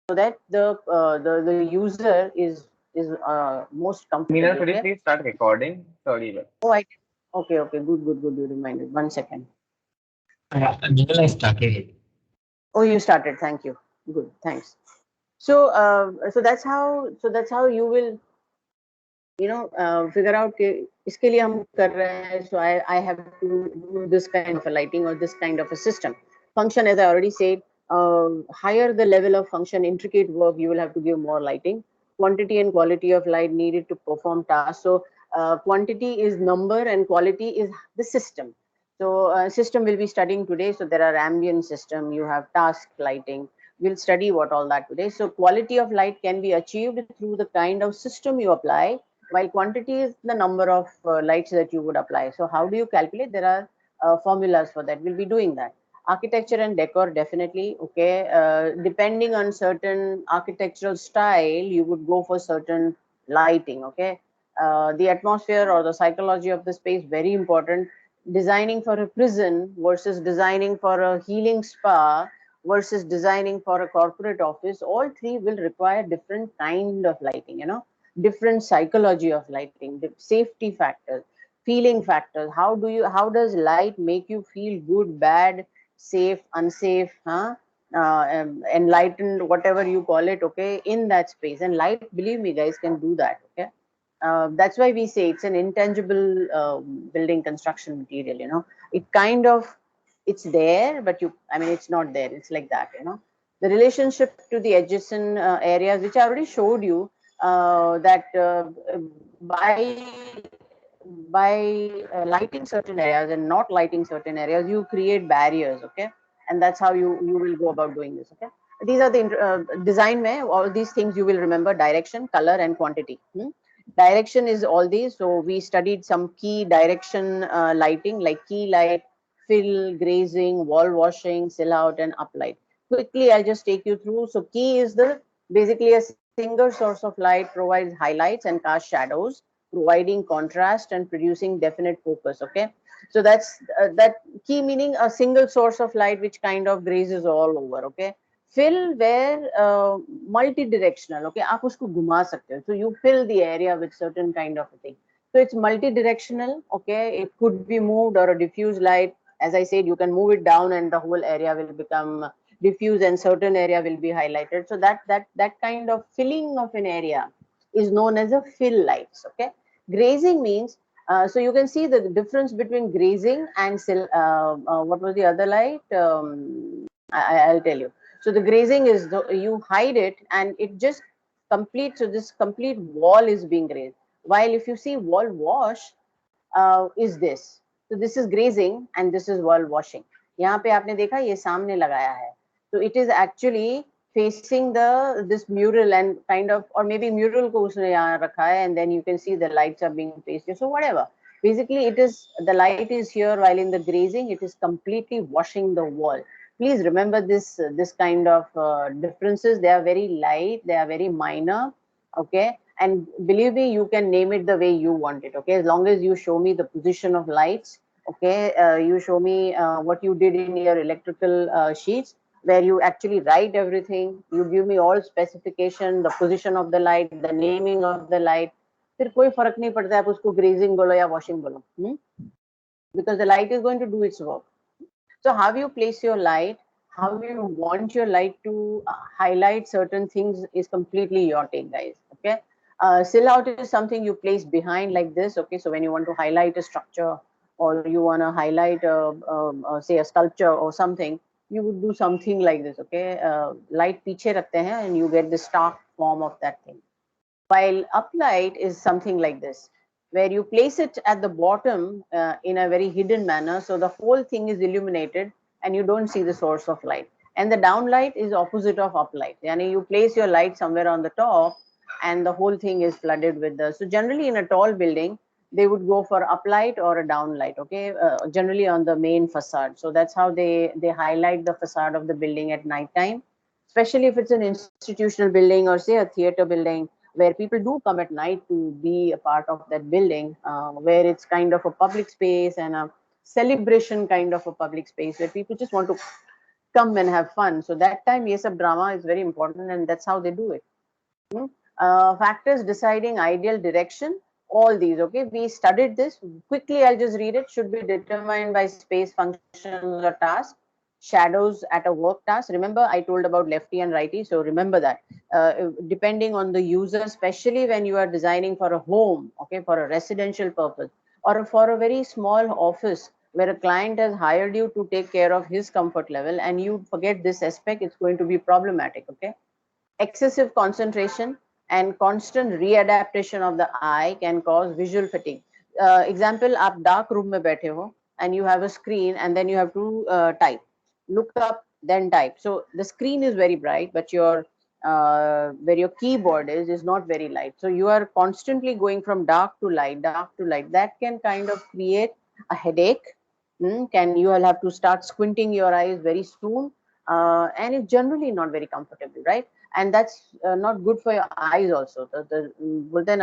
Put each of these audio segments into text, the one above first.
that the user is most Meena, comfortable. could you Okay. please start recording? Sorry. Oh, I did. Okay, okay, good, good, good. You reminded. 1 second. Nikhil, I started it. Oh, you started. Thank you. Good, thanks. So, so that's how you will, figure out कि इसके लिए हम कर रहे हैं. So I have to do this kind of a lighting or this kind of a system. Function, as I already said, higher the level of function, intricate work, you will have to give more lighting. Quantity and quality of light needed to perform tasks. So quantity is number and quality is the system. So system will be studying today. So there are ambient system, you have task lighting. We'll study what all that today. So quality of light can be achieved through the kind of system you apply, while quantity is the number of lights that you would apply. So how do you calculate? There are formulas for that. We'll be doing that. Architecture and decor, definitely. Okay, depending on certain architectural style, you would go for certain lighting. Okay, the atmosphere or the psychology of the space, very important. Designing for a prison versus designing for a healing spa versus designing for a corporate office, all three will require different kind of lighting, different psychology of lighting, the safety factors, feeling factors. How does light make you feel good, bad, safe, unsafe, enlightened, whatever you call it, okay, in that space. And light, believe me guys, can do that. Okay, that's why we say it's an intangible building construction material. It kind of, it's there, but I mean, it's not there. It's like that. The relationship to the adjacent areas, which I already showed you, that by lighting certain areas and not lighting certain areas, you create barriers. Okay, and that's how you will go about doing this. Okay, these are the design mein, all these things you will remember: direction, color, and quantity. Direction is all these. So we studied some key direction lighting, like key light, fill, grazing, wall washing, sill out, and uplight. Quickly, I'll just take you through. So key is the basically a single source of light, provides highlights and cast shadows, providing contrast and producing definite focus. Okay, so that's that key, meaning a single source of light which kind of grazes all over. Okay, fill, where multi-directional. Okay, आप उसको घुमा सकते हो. So you fill the area with certain kind of a thing. So it's multi-directional. Okay, it could be moved, or a diffuse light. As I said, you can move it down and the whole area will become diffuse and certain area will be highlighted. So that kind of filling of an area is known as a fill lights. Okay, grazing means, so you can see the difference between grazing and what was the other light? I'll tell you. So the grazing is you hide it and it just complete. So this complete wall is being grazed. While if you see wall wash, is this. So this is grazing and this is wall washing. यहाँ पे आपने देखा ये सामने लगाया है. So it is actually facing this mural and kind of, or maybe mural को उसने यहाँ रखा है, and then you can see the lights are being pasted. So whatever. Basically, it is the light is here, while in the grazing it is completely washing the wall. Please remember this kind of differences. They are very light. They are very minor. Okay, and believe me, you can name it the way you want it. Okay, as long as you show me the position of lights. Okay, you show me what you did in your electrical sheets, where you actually write everything. You give me all specification, the position of the light, the naming of the light. फिर कोई फर्क नहीं पड़ता आप उसको grazing बोलो या washing बोलो, because the light is going to do its work. So how you place your light, how you want your light to highlight certain things is completely your take, guys. Okay, sill out is something you place behind like this. Okay, so when you want to highlight a structure, or you want to highlight say a sculpture or something, you would do something like this. Okay, light पीछे रखते हैं and you get the stark form of that thing. While uplight is something like this, where you place it at the bottom in a very hidden manner, so the whole thing is illuminated and you don't see the source of light. And the downlight is opposite of uplight. Yani you place your light somewhere on the top and the whole thing is flooded with the. So generally in a tall building, they would go for uplight or a downlight. Okay, generally on the main facade. So that's how they highlight the facade of the building at night time, especially if it's an institutional building or say a theater building, where people do come at night to be a part of that building, where it's kind of a public space and a celebration kind of a public space, where people just want to come and have fun. So that time, yes, of drama is very important, and that's how they do it. Factors deciding ideal direction, all these, okay, we studied this quickly. I'll just read it. Should be determined by space, functions, or task. Shadows at a work task, remember I told about lefty and righty, so remember that. Depending on the user, especially when you are designing for a home, okay, for a residential purpose, or for a very small office where a client has hired you to take care of his comfort level, and you forget this aspect, it's going to be problematic, okay. Excessive concentration and constant readaptation of the eye can cause visual fatigue. Example, आप dark room में बैठे हो and you have a screen and then you have to type, look up, then type. So the screen is very bright, but where your keyboard is not very light. So you are constantly going from dark to light, dark to light. That can kind of create a headache. Can you will have to start squinting your eyes very soon, and it's generally not very comfortable, right? And that's not good for your eyes also. But then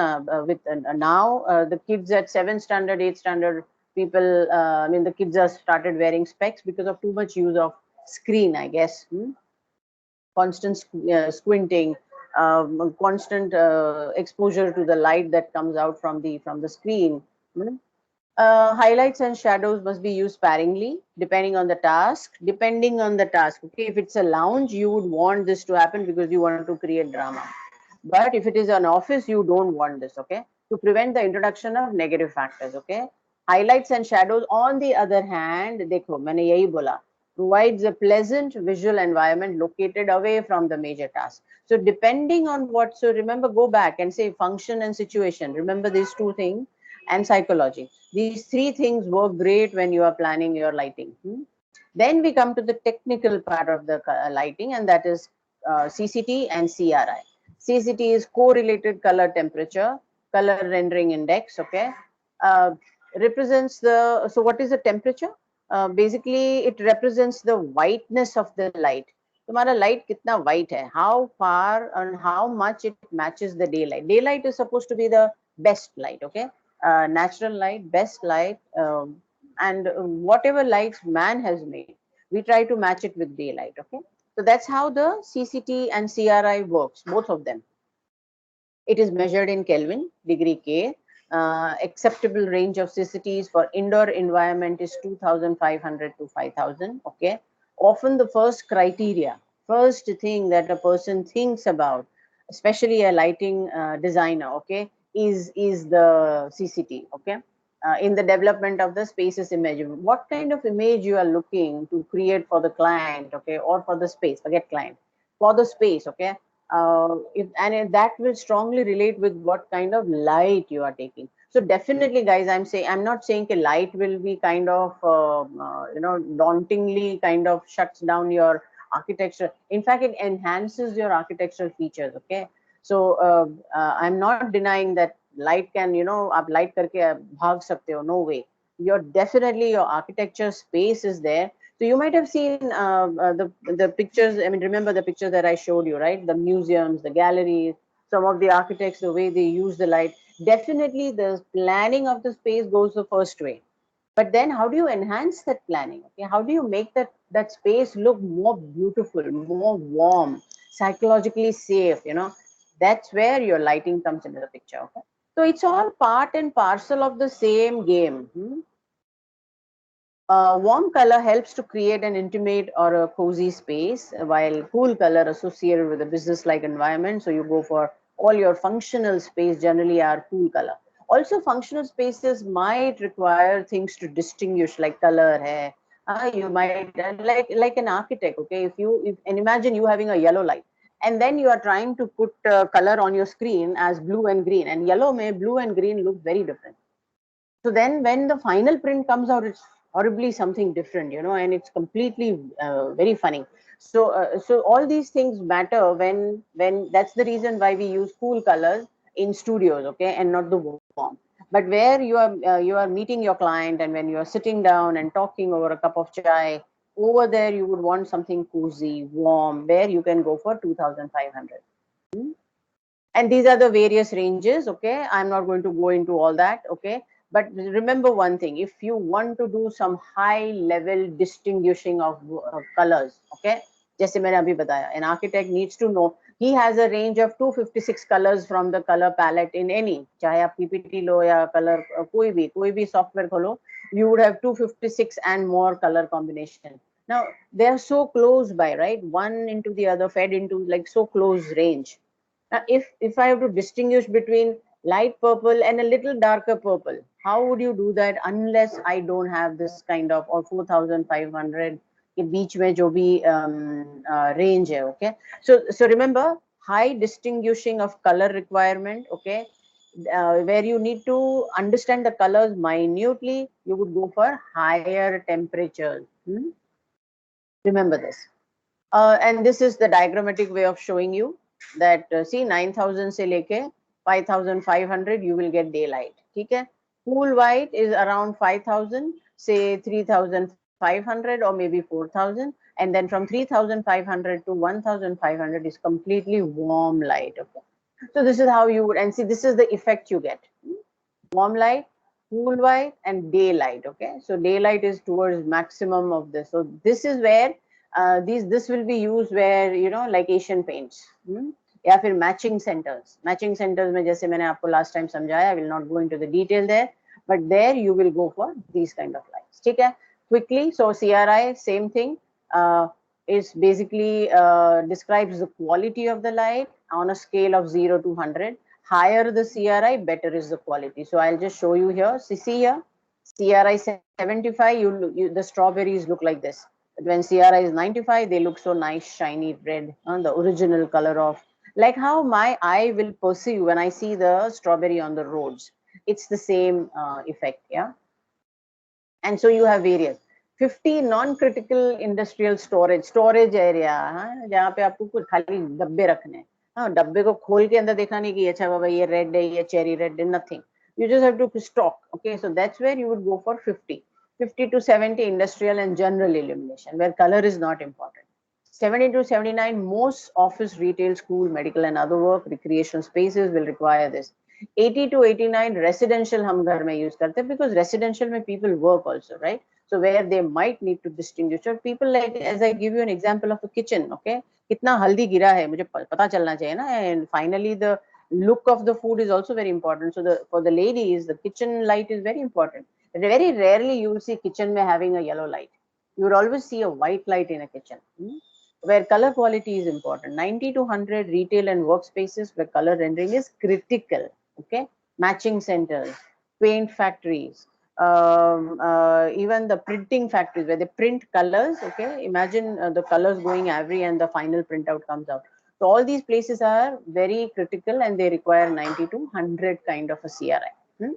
with now the kids at 7th standard, 8th standard, people, I mean the kids are started wearing specs because of too much use of screen, I guess. Constant squinting, constant exposure to the light that comes out from the screen. Highlights and shadows must be used sparingly, depending on the task. Depending on the task, okay. If it's a lounge, you would want this to happen because you want to create drama. But if it is an office, you don't want this, okay. To prevent the introduction of negative factors, okay. Highlights and shadows, on the other hand, देखो मैंने यही बोला, provides a pleasant visual environment located away from the major task. So depending on what, so remember, go back and say function and situation. Remember these two things, and psychology. These three things work great when you are planning your lighting. Then we come to the technical part of the lighting, and that is CCT and CRI. CCT is correlated color temperature, color rendering index, okay. Represents the, so what is the temperature? Basically, it represents the whiteness of the light. तुम्हारा light कितना white है, how far and how much it matches the daylight. Daylight is supposed to be the best light, okay. Natural light, best light, and whatever lights man has made, we try to match it with daylight, okay. So that's how the CCT and CRI works, both of them. It is measured in Kelvin, degree K. Acceptable range of CCTs for indoor environment is 2,500 to 5,000. Okay. Often the first criteria, first thing that a person thinks about, especially a lighting designer, okay, is the CCT. Okay. In the development of the spaces image, what kind of image you are looking to create for the client, okay, or for the space, forget client, for the space, okay. That will strongly relate with what kind of light you are taking. So definitely, guys, I'm not saying a light will be kind of dauntingly kind of shuts down your architecture. In fact, it enhances your architectural features, okay. So I'm not denying that light can, आप light करके भाग सकते हो, no way. You're definitely, your architecture space is there. So you might have seen the pictures. I mean, remember the pictures that I showed you, right? The museums, the galleries, some of the architects, the way they use the light. Definitely, the planning of the space goes the first way. But then, how do you enhance that planning? Okay, how do you make that space look more beautiful, more warm, psychologically safe? That's where your lighting comes into the picture. Okay, so it's all part and parcel of the same game. Warm color helps to create an intimate or a cozy space, while cool color associated with a business-like environment. So you go for all your functional space generally are cool color. Also, functional spaces might require things to distinguish, like color. Hai. You might like an architect. Okay, and imagine you having a yellow light, and then you are trying to put color on your screen as blue and green, and yellow may blue and green look very different. So then when the final print comes out, it's horribly something different, and it's completely very funny. So all these things matter when that's the reason why we use cool colors in studios, okay, and not the warm. But where you are meeting your client, and when you are sitting down and talking over a cup of chai, over there you would want something cozy, warm, where you can go for 2,500. And these are the various ranges, okay. I'm not going to go into all that, okay. But remember one thing, if you want to do some high level distinguishing of colors, okay, जैसे मैंने अभी बताया, an architect needs to know he has a range of 256 colors from the color palette in any, चाहे आप PPT लो या color कोई भी software खोलो, you would have 256 and more color combination. Now they are so close by, right? One into the other, fed into like so close range. Now, if I have to distinguish between light purple and a little darker purple, how would you do that unless I don't have this kind of, or 4500 के बीच में जो भी range है, okay? So remember, high distinguishing of color requirement, okay, where you need to understand the colors minutely, you would go for higher temperatures. Remember this. And this is the diagrammatic way of showing you that see 9000 से लेके 5500 you will get daylight. ठीक है? Cool white is around 5000, say 3500 or maybe 4000, and then from 3500 to 1500 is completely warm light. Okay, so this is how you would, and see this is the effect you get: warm light, cool white, and daylight. Okay, so daylight is towards maximum of this. So this is where this will be used where, you know, like Asian paints. या फिर matching centers में जैसे मैंने आपको last time समझाया, I will not go into the detail there, but there you will go for these kind of lights. ठीक है? Quickly, so CRI, same thing, is basically describes the quality of the light on a scale of 0 to 100. Higher the CRI, better is the quality. So I'll just show you here. See here, CRI 75, the strawberries look like this. But when CRI is 95, they look so nice, shiny red, the original color of, like how my eye will perceive when I see the strawberry on the roads. It's the same effect, yeah. And so you have various 50 non-critical industrial storage area, जहाँ पे आपको कुछ खाली डब्बे रखने हैं. हाँ, डब्बे को खोल के अंदर देखा नहीं कि अच्छा बाबा ये रेड है, ये चेरी रेड है, nothing. You just have to stock. Okay, so that's where you would go for 50 to 70 industrial and general illumination, where color is not important. 70 to 79, most office, retail, school, medical, and other work, recreational spaces will require this. 80 to 89 residential हम घर में use करते हैं, because residential में people work also, right? So where they might need to distinguish, or people, like as I give you an example of a kitchen, okay, कितना हल्दी गिरा है मुझे पता चलना चाहिए ना. And finally the look of the food is also very important. So for the ladies, the kitchen light is very important. Very rarely you will see kitchen में having a yellow light. You would always see a white light in a kitchen. Where color quality is important. 90 to 100 retail and workspaces where color rendering is critical. Okay, matching centers, paint factories, even the printing factories where they print colors. Okay, imagine the colors going every and the final printout comes out. So all these places are very critical and they require 90 to 100 kind of a CRI.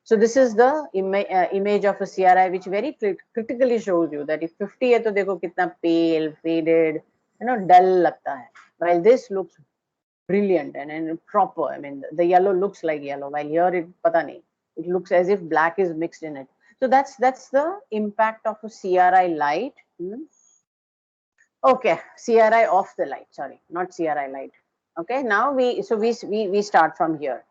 So this is the image of a CRI which very critically shows you that if 50 है तो देखो कितना pale, faded, you know, dull लगता है. While this looks brilliant and proper. I mean, the yellow looks like yellow, while here it pata nahi, it looks as if black is mixed in it. So that's the impact of a CRI light. Okay, CRI off the light. Sorry, not CRI light. Okay, now we start from here.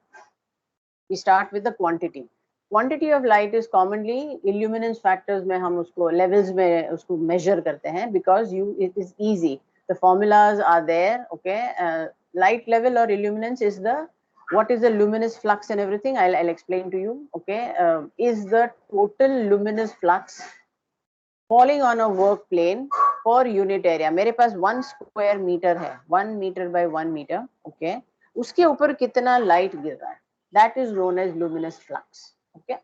We start with the quantity. Quantity of light is commonly illuminance factors में हम उसको levels में उसको measure करते हैं, because it is easy. The formulas are there. Okay, light level or illuminance is what is the luminous flux and everything. I'll explain to you. Okay, is the total luminous flux falling on a work plane per unit area. मेरे पास 1 square meter है, 1 meter by 1 meter. Okay, उसके ऊपर कितना light गिर रहा है. That is known as luminous flux. Okay,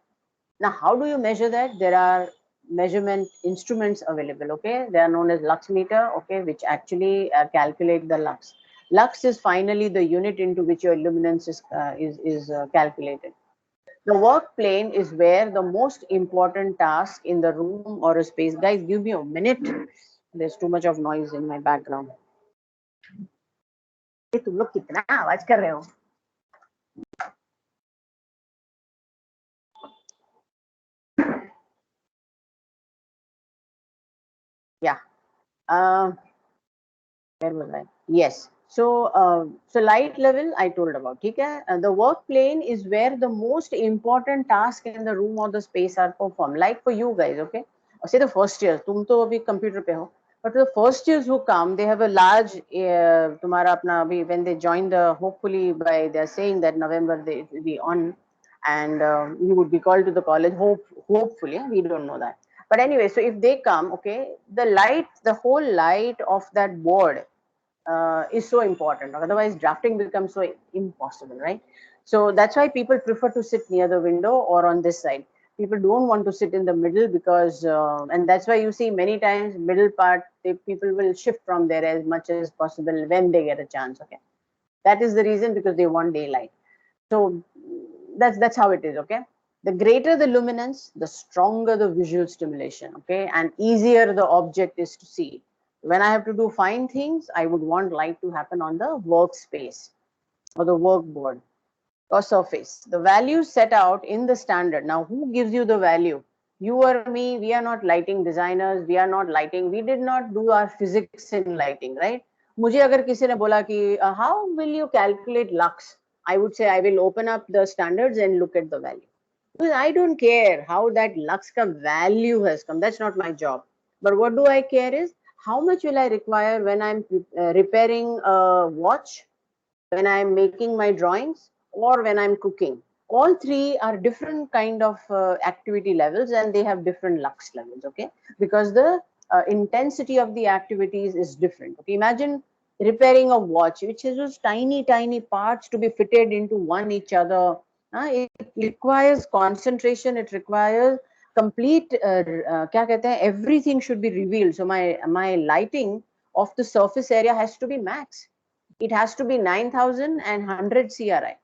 now how do you measure that? There are measurement instruments available. Okay, they are known as lux meter. Okay, which actually calculate the lux. Lux is finally the unit into which your luminance is calculated. The work plane is where the most important task in the room or a space. Guys, give me a minute. There's too much of noise in my background. तुम लोग कितना आवाज कर रहे हो? Yeah. Where was I? Yes. So light level I told about. Okay, the work plane is where the most important task in the room or the space are performed. Like for you guys, okay, say the first years, तुम तो अभी computer पे हो, but the first years who come, they have a large तुम्हारा अपना अभी when they join the, hopefully by they are saying that November they will be on, and you would be called to the college. Hopefully, we don't know that. But anyway, so if they come, okay, the light, the whole light of that board is so important. Otherwise, drafting becomes so impossible, right? So that's why people prefer to sit near the window or on this side. People don't want to sit in the middle because, and that's why you see many times middle part, people will shift from there as much as possible when they get a chance. Okay, that is the reason, because they want daylight. So that's how it is. Okay, the greater the luminance, the stronger the visual stimulation. Okay, and easier the object is to see. When I have to do fine things, I would want light to happen on the workspace or the workboard or surface. The values set out in the standard. Now, who gives you the value? You or me? We are not lighting designers. We are not lighting. We did not do our physics in lighting, right? मुझे अगर किसी ने बोला कि how will you calculate lux? I would say I will open up the standards and look at the value. Because I don't care how that lux ka value has come. That's not my job. But what do I care is how much will I require when I'm repairing a watch, when I'm making my drawings, or when I'm cooking. All three are different kind of activity levels, and they have different lux levels. Okay, because the intensity of the activities is different. Okay, imagine repairing a watch, which has those tiny parts to be fitted into one each other. It requires concentration. It requires complete. क्या कहते हैं? Everything should be revealed. So my lighting of the surface area has to be max. It has to be 9,000 and 100 CRI.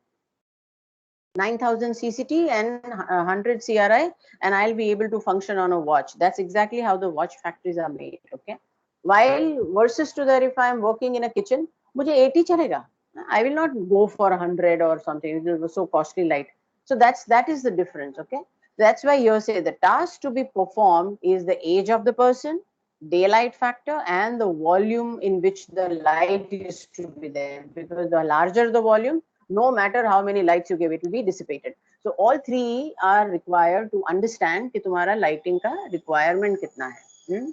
9,000 CCT and 100 CRI, and I'll be able to function on a watch. That's exactly how the watch factories are made. Okay. While versus to that, if I'm working in a kitchen, मुझे 80 चलेगा. I will not go for 100 or something. It was so costly light. So that is the difference. Okay. That's why you say the task to be performed is the age of the person, daylight factor, and the volume in which the light is to be there. Because the larger the volume, no matter how many lights you give, it will be dissipated. So all three are required to understand कि तुम्हारा lighting का requirement कितना है.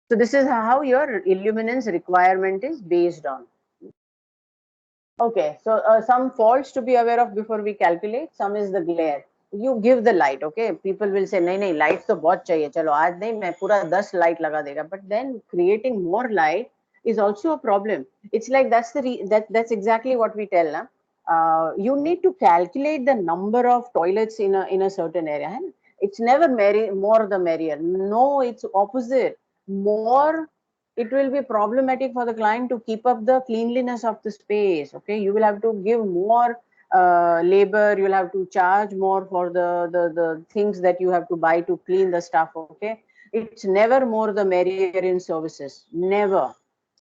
So this is how your illuminance requirement is based on. Okay, so some faults to be aware of before we calculate. Some is the glare. You give the light, okay? People will say, नहीं lights तो बहुत चाहिए. चलो आज नहीं मैं पूरा 10 light लगा देगा. But then creating more light is also a problem. It's like that's exactly what we tell. You need to calculate the number of toilets in a certain area. Hai? It's never more the merrier. No, it's opposite. More, it will be problematic for the client to keep up the cleanliness of the space. Okay, you will have to give more labor. You will have to charge more for the things that you have to buy to clean the stuff. Okay, it's never more the merrier in services. Never.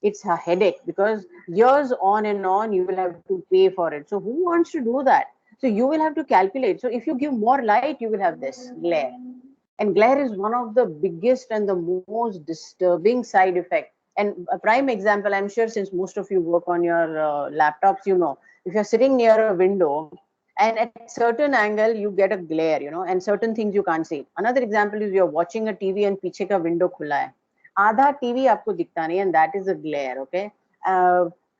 It's a headache because years on and on you will have to pay for it. So who wants to do that? So you will have to calculate. So if you give more light, you will have this glare. And glare is one of the biggest and the most disturbing side effect. And a prime example, I'm sure since most of you work on your laptops, you know, if you're sitting near a window and at certain angle you get a glare, you know, and certain things you can't see. Another example is you're watching a TV and पीछे का window खुला है. आधा TV आपको दिखता नहीं, and that is a glare. Okay,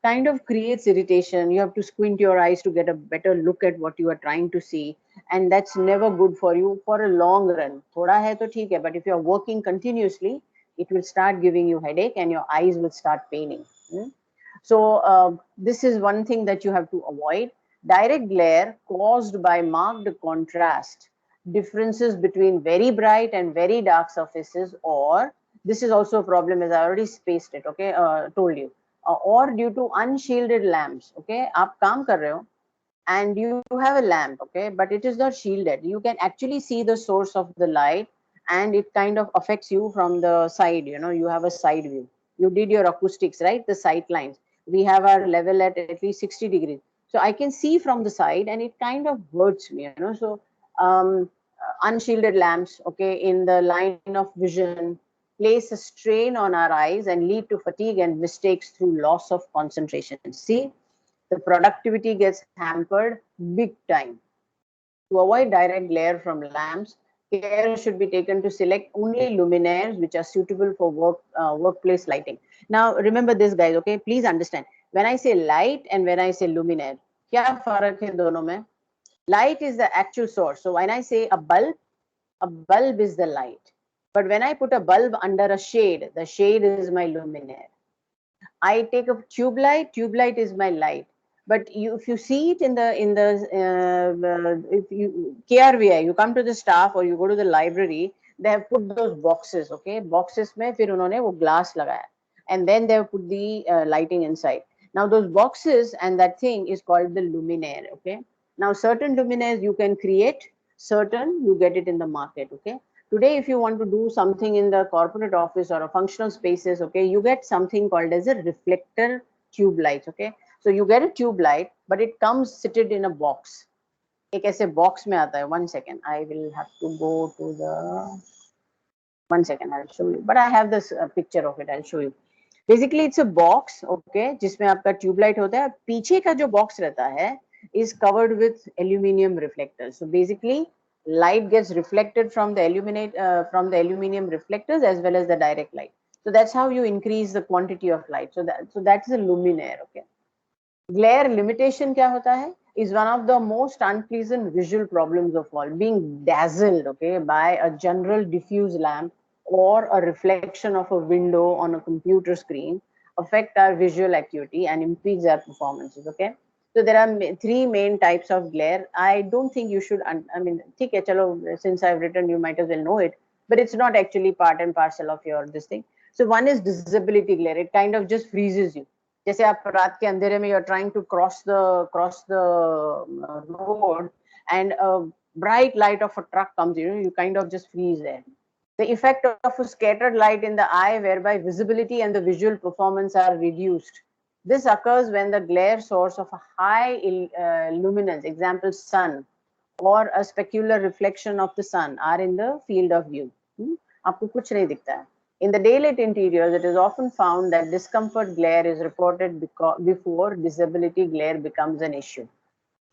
kind of creates irritation. You have to squint your eyes to get a better look at what you are trying to see, and that's never good for you for a long run. थोड़ा है तो ठीक है, but if you are working continuously, it will start giving you headache and your eyes will start paining. So this is one thing that you have to avoid. Direct glare caused by marked contrast, differences between very bright and very dark surfaces, or this is also a problem, as I already spaced it. Okay, told you, or due to unshielded lamps. Okay, आप काम कर रहे हो and you have a lamp, okay, but it is not shielded. You can actually see the source of the light, and it kind of affects you from the side. You know, you have a side view. You did your acoustics, right? The sight lines. We have our level at least 60 degrees. So I can see from the side, and it kind of hurts me, you know. So unshielded lamps, okay, in the line of vision, place a strain on our eyes and lead to fatigue and mistakes through loss of concentration. See, the productivity gets hampered big time. To avoid direct glare from lamps, care should be taken to select only luminaires which are suitable for workplace lighting. Now, remember this, guys, okay? Please understand. When I say light and when I say luminaire, क्या फर्क है दोनों में? Light is the actual source. So when I say a bulb is the light. But when I put a bulb under a shade, the shade is my luminaire. I take a tube light is my light. But if you see it in the if you KRVI, you come to the staff or you go to the library, they have put those boxes, okay? Boxes में फिर उन्होंने वो glass लगाया, and then they have put the lighting inside. Now those boxes and that thing is called the luminaire, okay? Now certain luminaires you can create, certain you get it in the market, okay? Today, if you want to do something in the corporate office or a functional spaces, okay, you get something called as a reflector tube light, okay? So you get a tube light, but it comes seated in a box. एक ऐसे box में आता है. 1 second, I will have to go to the 1 second. I'll show you, but I have this picture of it. I'll show you. Basically, it's a box, okay, जिसमें आपका tube light होता है. पीछे का जो box रहता है is covered with aluminum reflectors. So basically, light gets reflected from the aluminum reflectors as well as the direct light. So that's how you increase the quantity of light. So that's a luminaire, okay. Glare limitation क्या होता है? Is one of the most unpleasant visual problems of all. Being dazzled, okay, by a general diffuse lamp or a reflection of a window on a computer screen affect our visual acuity and impedes our performances, okay. So there are 3 main types of glare. I don't think you should, I mean, ठीक है, चलो, since I've written, you might as well know it, but it's not actually part and parcel of your this thing. So one is disability glare. It kind of just freezes you. जैसे आप रात के अंधेरे में you're trying to cross the road and a bright light of a truck comes, you kind of just freeze there. The effect of a scattered light in the eye whereby visibility and the visual performance are reduced. This occurs when the glare source of a high luminance, example sun, or a specular reflection of the sun are in the field of view. आपको कुछ नहीं दिखता है. In the daylit interiors, it is often found that discomfort glare is reported before disability glare becomes an issue.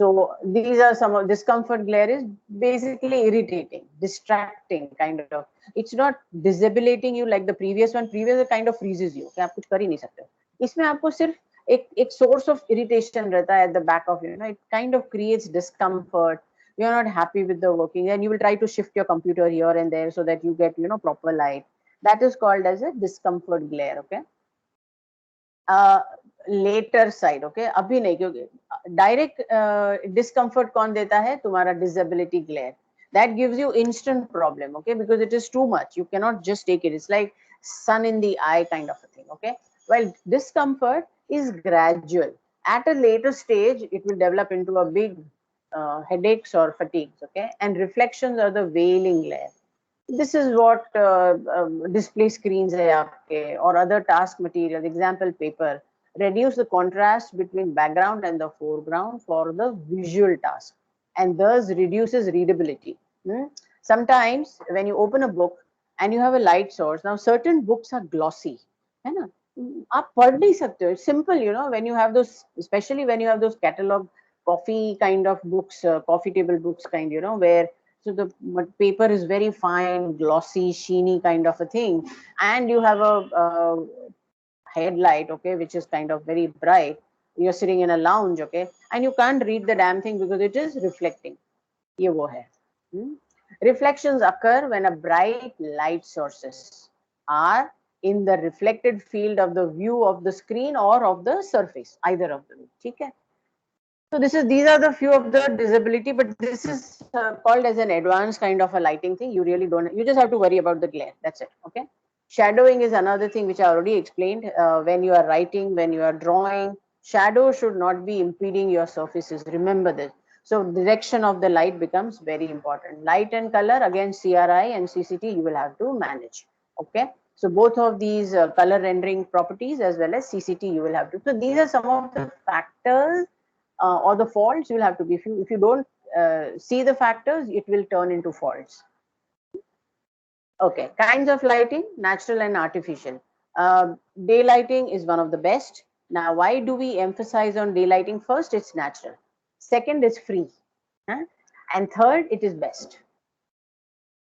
So these are some of discomfort glare is basically irritating, distracting kind of. It's not disabling you like the previous one. Previous kind of freezes you. कि आप कुछ कर ही नहीं सकते. इसमें आपको सिर्फ एक source of irritation रहता है at the back of you. It kind of creates discomfort. You're not happy with the working, and you will try to shift your computer here and there so that you get proper light. That is called as a discomfort glare, okay. Later side, okay, अभी नहीं, क्योंकि direct discomfort कौन देता है? तुम्हारा disability glare. That gives you instant problem, okay, because it is too much. You cannot just take it. It's like sun in the eye kind of a thing, okay. While discomfort is gradual. At a later stage, it will develop into a big headaches or fatigues, okay. And reflections are the veiling glare. This is what display screens hai aapke, or other task materials, example paper, reduce the contrast between background and the foreground for the visual task, and thus reduces readability. Sometimes when you open a book and you have a light source, now certain books are glossy, है ना, आप पढ़ नहीं सकते. It's simple, when you have those, especially when you have those catalog coffee kind of books, coffee table books kind, where so the paper is very fine, glossy, sheeny kind of a thing, and you have a headlight, okay, which is kind of very bright. You're sitting in a lounge, okay, and you can't read the damn thing because it is reflecting. ये वो है. Reflections occur when a bright light sources are in the reflected field of the view of the screen or of the surface, either of them. ठीक है? So these are the few of the disability, but this is called as an advanced kind of a lighting thing. You really don't, you just have to worry about the glare. That's it. Okay. Shadowing is another thing which I already explained. When you are writing, when you are drawing, shadow should not be impeding your surfaces. Remember this. So direction of the light becomes very important. Light and color, again CRI and CCT you will have to manage. Okay. So both of these color rendering properties as well as CCT you will have to. So these are some of the factors or the faults you will have to be. If you don't see the factors, it will turn into faults. Okay, kinds of lighting, natural and artificial. Day lighting is one of the best. Now, why do we emphasize on daylighting? First, it's natural. Second, it's free. Huh? And third, it is best.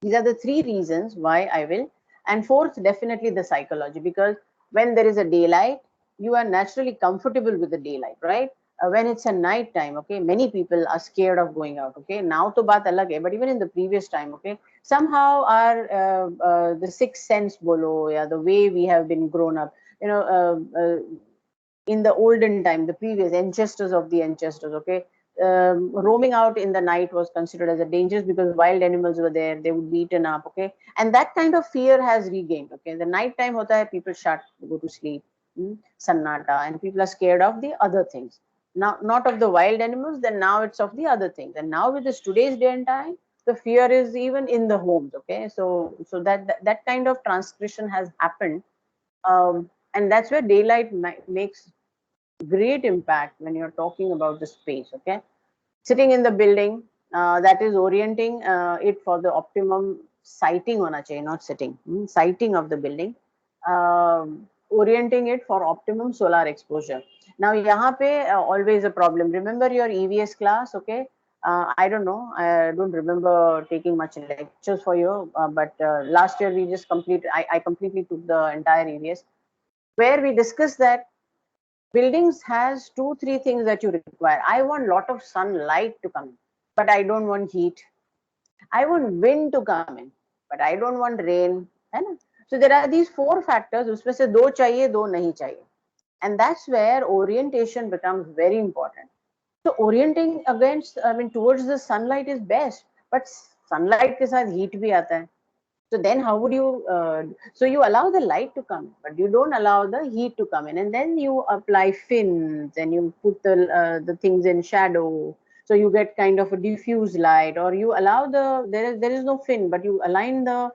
These are the three reasons why I will. And fourth, definitely the psychology, because when there is a daylight, you are naturally comfortable with the daylight, right? When it's a night time, okay, many people are scared of going out, okay. Now to baat alag hai, but even in the previous time, okay, somehow our the sixth sense bolo, yeah, the way we have been grown up, you know, in the olden time, the previous ancestors of the ancestors, okay, roaming out in the night was considered as a dangerous because wild animals were there, they would be eaten up, okay, and that kind of fear has regained, okay. The night time hota hai, people shut, go to sleep, sannata, and people are scared of the other things. Now, not of the wild animals, then now it's of the other things. And now with this today's day and time, the fear is even in the homes, okay. So that kind of transgression has happened, and that's where daylight makes great impact when you're talking about the space, okay. Sitting in the building, that is orienting it for the optimum sighting hona chahiye, not sitting, sighting of the building, orienting it for optimum solar exposure. Now yahan pe always a problem. Remember your EVS class, okay. I don't know, I don't remember taking much lectures for you, but last year we just I completely took the entire EVS, where we discussed that buildings has two three things that you require. I want lot of sunlight to come in, but I don't want heat. I want wind to come in, but I don't want rain, है ना? So there are these four factors, उसमें से दो चाहिए, दो नहीं चाहिए, and that's where orientation becomes very important. So orienting against, I mean, towards the sunlight is best, but sunlight के साथ heat भी आता है. So then how would you, so you allow the light to come, but you don't allow the heat to come in. And then you apply fins and you put the things in shadow. So you get kind of a diffuse light, or you allow there is no fin, but you align the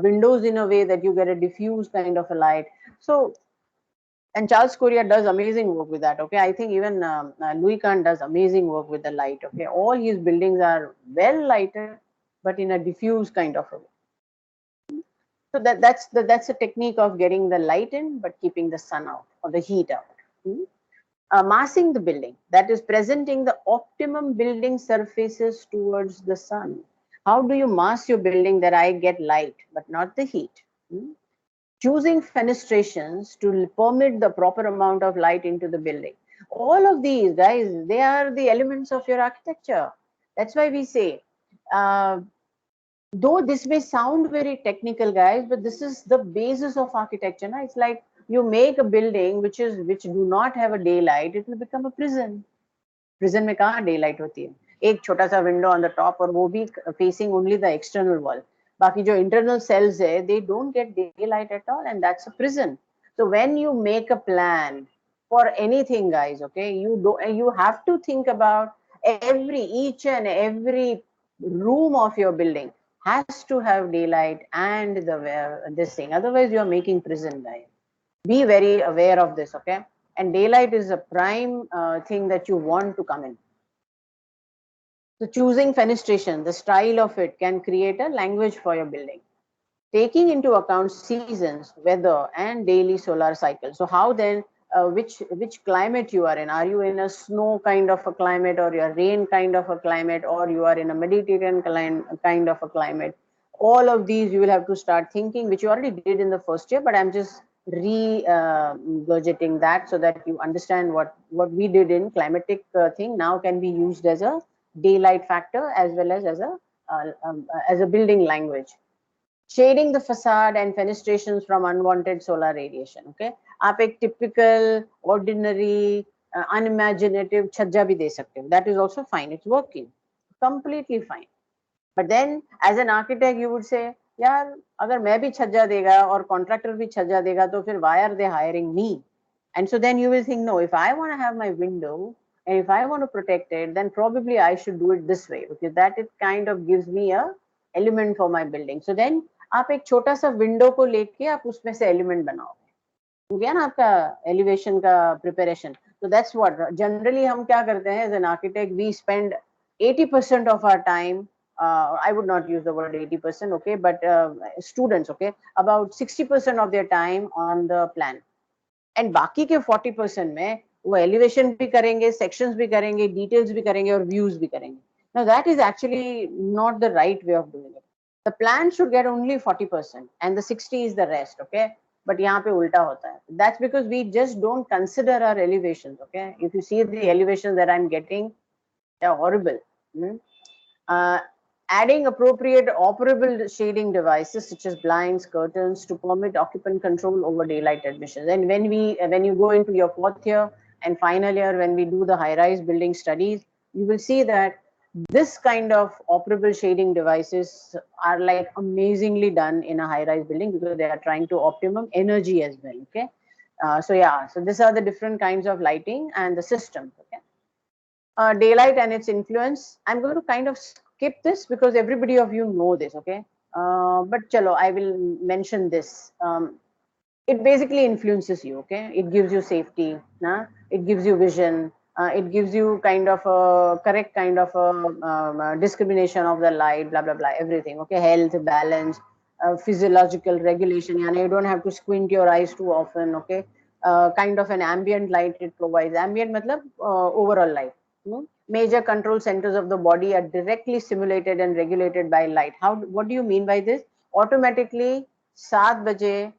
windows in a way that you get a diffuse kind of a light. So, and Charles Correa does amazing work with that. Okay, I think even Louis Kahn does amazing work with the light. Okay, all his buildings are well lighted, but in a diffuse kind of a way. So that's a technique of getting the light in, but keeping the sun out or the heat out. Massing the building, that is presenting the optimum building surfaces towards the sun. How do you mass your building that I get light, but not the heat? Choosing fenestrations to permit the proper amount of light into the building. All of these, guys, they are the elements of your architecture. That's why we say, though this may sound very technical, guys, but this is the basis of architecture. Na? It's like you make a building which do not have a daylight, it will become a prison. Prison में कहाँ daylight होती है? एक छोटा सा window on the top, और वो भी facing only the external wall. बाकी जो internal cells है, they don't get daylight at all, and that's a prison. So when you make a plan for anything, guys, okay, you have to think about each and every room of your building has to have daylight and this thing. Otherwise, you are making prison, guys. Be very aware of this, okay? And daylight is a prime thing that you want to come in. So choosing fenestration, the style of it, can create a language for your building, taking into account seasons, weather, and daily solar cycle. So how then, which climate you are in? Are you in a snow kind of a climate, or your rain kind of a climate, or you are in a Mediterranean kind of a climate? All of these you will have to start thinking, which you already did in the first year, but I'm just regurgitating that so that you understand what we did in climatic thing now can be used as a daylight factor as well as a building language. Shading the facade and fenestrations from unwanted solar radiation. Okay, आप एक typical, ordinary, unimaginative छज्जा भी दे सकते हो. That is also fine. It's working, completely fine. But then, as an architect, you would say, यार अगर मैं भी छज्जा देगा और contractor भी छज्जा देगा तो फिर why are they hiring me? And so then you will think, no, if I want to have my window and if I want to protect it, then probably I should do it this way, because that it kind of gives me a element for my building. So then आप एक छोटा सा window को लेके आप उसमें से element बनाओगे, हो गया ना आपका एलिवेशन का preparation. So that's what generally हम क्या करते हैं as an architect, we spend 80% of our time I would not use the word 80%, okay, but students, okay, about 60% of their time on the plan. And बाकी के 40% में वो elevation भी करेंगे, sections भी करेंगे, details भी करेंगे और views भी करेंगे. Now that is actually not the right way of doing it. The plan should get only 40% and the 60 is the rest, okay? But यहाँ पे उल्टा होता है. That's because we just don't consider our elevations, okay? If you see the elevations that I'm getting, they're horrible. Adding appropriate operable shading devices such as blinds, curtains to permit occupant control over daylight admissions. And when you go into your fourth year and final year, when we do the high-rise building studies, you will see that this kind of operable shading devices are like amazingly done in a high-rise building because they are trying to optimum energy as well. Okay, so yeah, so these are the different kinds of lighting and the systems. Okay. Daylight and its influence. I'm going to kind of skip this because everybody of you know this, okay? But chalo, I will mention this. It basically influences you, okay? It gives you safety, nah? It gives you vision. It gives you kind of a correct kind of a discrimination of the light, blah, blah, blah, everything, okay? Health, balance, physiological regulation. You don't have to squint your eyes too often, okay? Kind of an ambient light it provides. Ambient matlab overall light. Major control centers of the body are directly simulated and regulated by light. What do you mean by this? Automatically, 7 baje,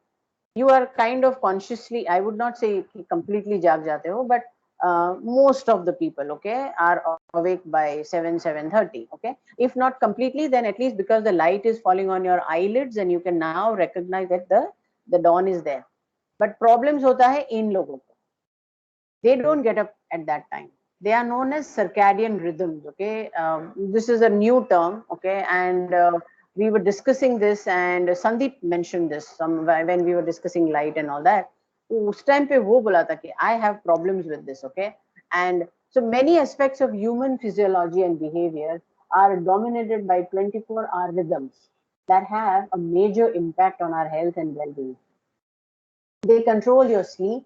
you are kind of consciously, I would not say completely jaag jate ho, but most of the people, okay, are awake by 7:30, okay. If not completely, then at least because the light is falling on your eyelids and you can now recognize that the dawn is there. But problems hota hai in logon ko. They don't get up at that time. They are known as circadian rhythms, okay. This is a new term, okay, and we were discussing this and Sandeep mentioned this when we were discussing light and all that. उस time पे वो बोला था कि I have problems with this, okay, and so many aspects of human physiology and behavior are dominated by 24-hour rhythms that have a major impact on our health and well-being. They control your sleep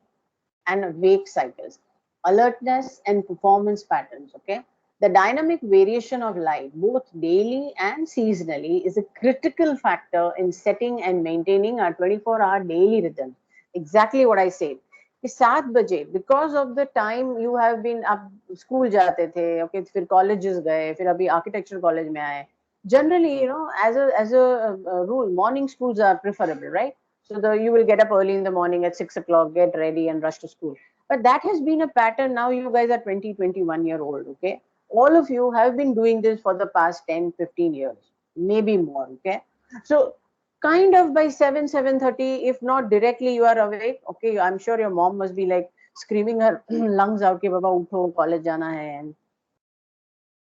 and wake cycles, alertness and performance patterns, okay? The dynamic variation of light, both daily and seasonally, is a critical factor in setting and maintaining our 24-hour daily rhythm. Exactly what I said. 7 baje, because of the time you have been up school जाते थे, okay, फिर colleges गए, फिर अभी architecture college में आए. Generally, you know, as a rule, morning schools are preferable, right? So you will get up early in the morning at 6 o'clock, get ready and rush to school. But that has been a pattern. Now you guys are 20, 21-year-old, okay? All of you have been doing this for the past 10, 15 years, maybe more, okay? So kind of by 7:30, if not directly you are awake, okay, I'm sure your mom must be like screaming her lungs out, ke baba utho, college jana hai.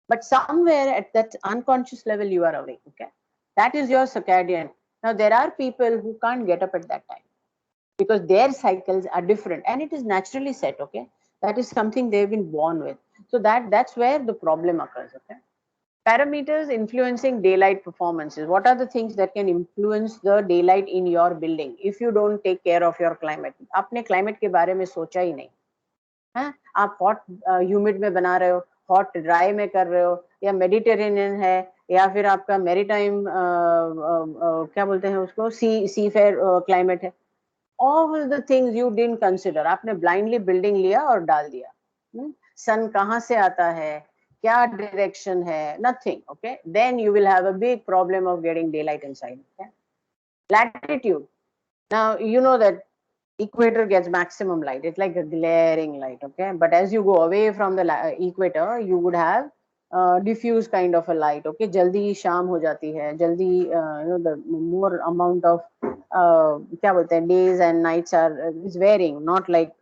But somewhere at that unconscious level, you are awake, okay? That is your circadian. Now, there are people who can't get up at that time because their cycles are different and it is naturally set, okay? That is something they've been born with. So that's where the problem occurs, okay? Parameters influencing daylight performances. What are the things that can influence the daylight in your building if you don't take care of your climate? आपने climate के बारे में सोचा ही नहीं. हाँ, आप hot humid में बना रहे हो, hot dry में कर रहे हो, या Mediterranean है, या फिर आपका maritime क्या बोलते हैं उसको, seafair climate है. All the things you didn't consider, आपने blindly building लिया और डाल दिया. Sun कहाँ से आता है, क्या direction है, nothing, okay. Then you will have a big problem of getting daylight inside. Okay? Latitude. Now you know that equator gets maximum light. It's like a glaring light, okay. But as you go away from the equator, you would have diffuse kind of a light, okay. Jaldi sham ho jati hai, jaldi you know, the more amount of क्या बोलते हैं, days and nights are is varying, not like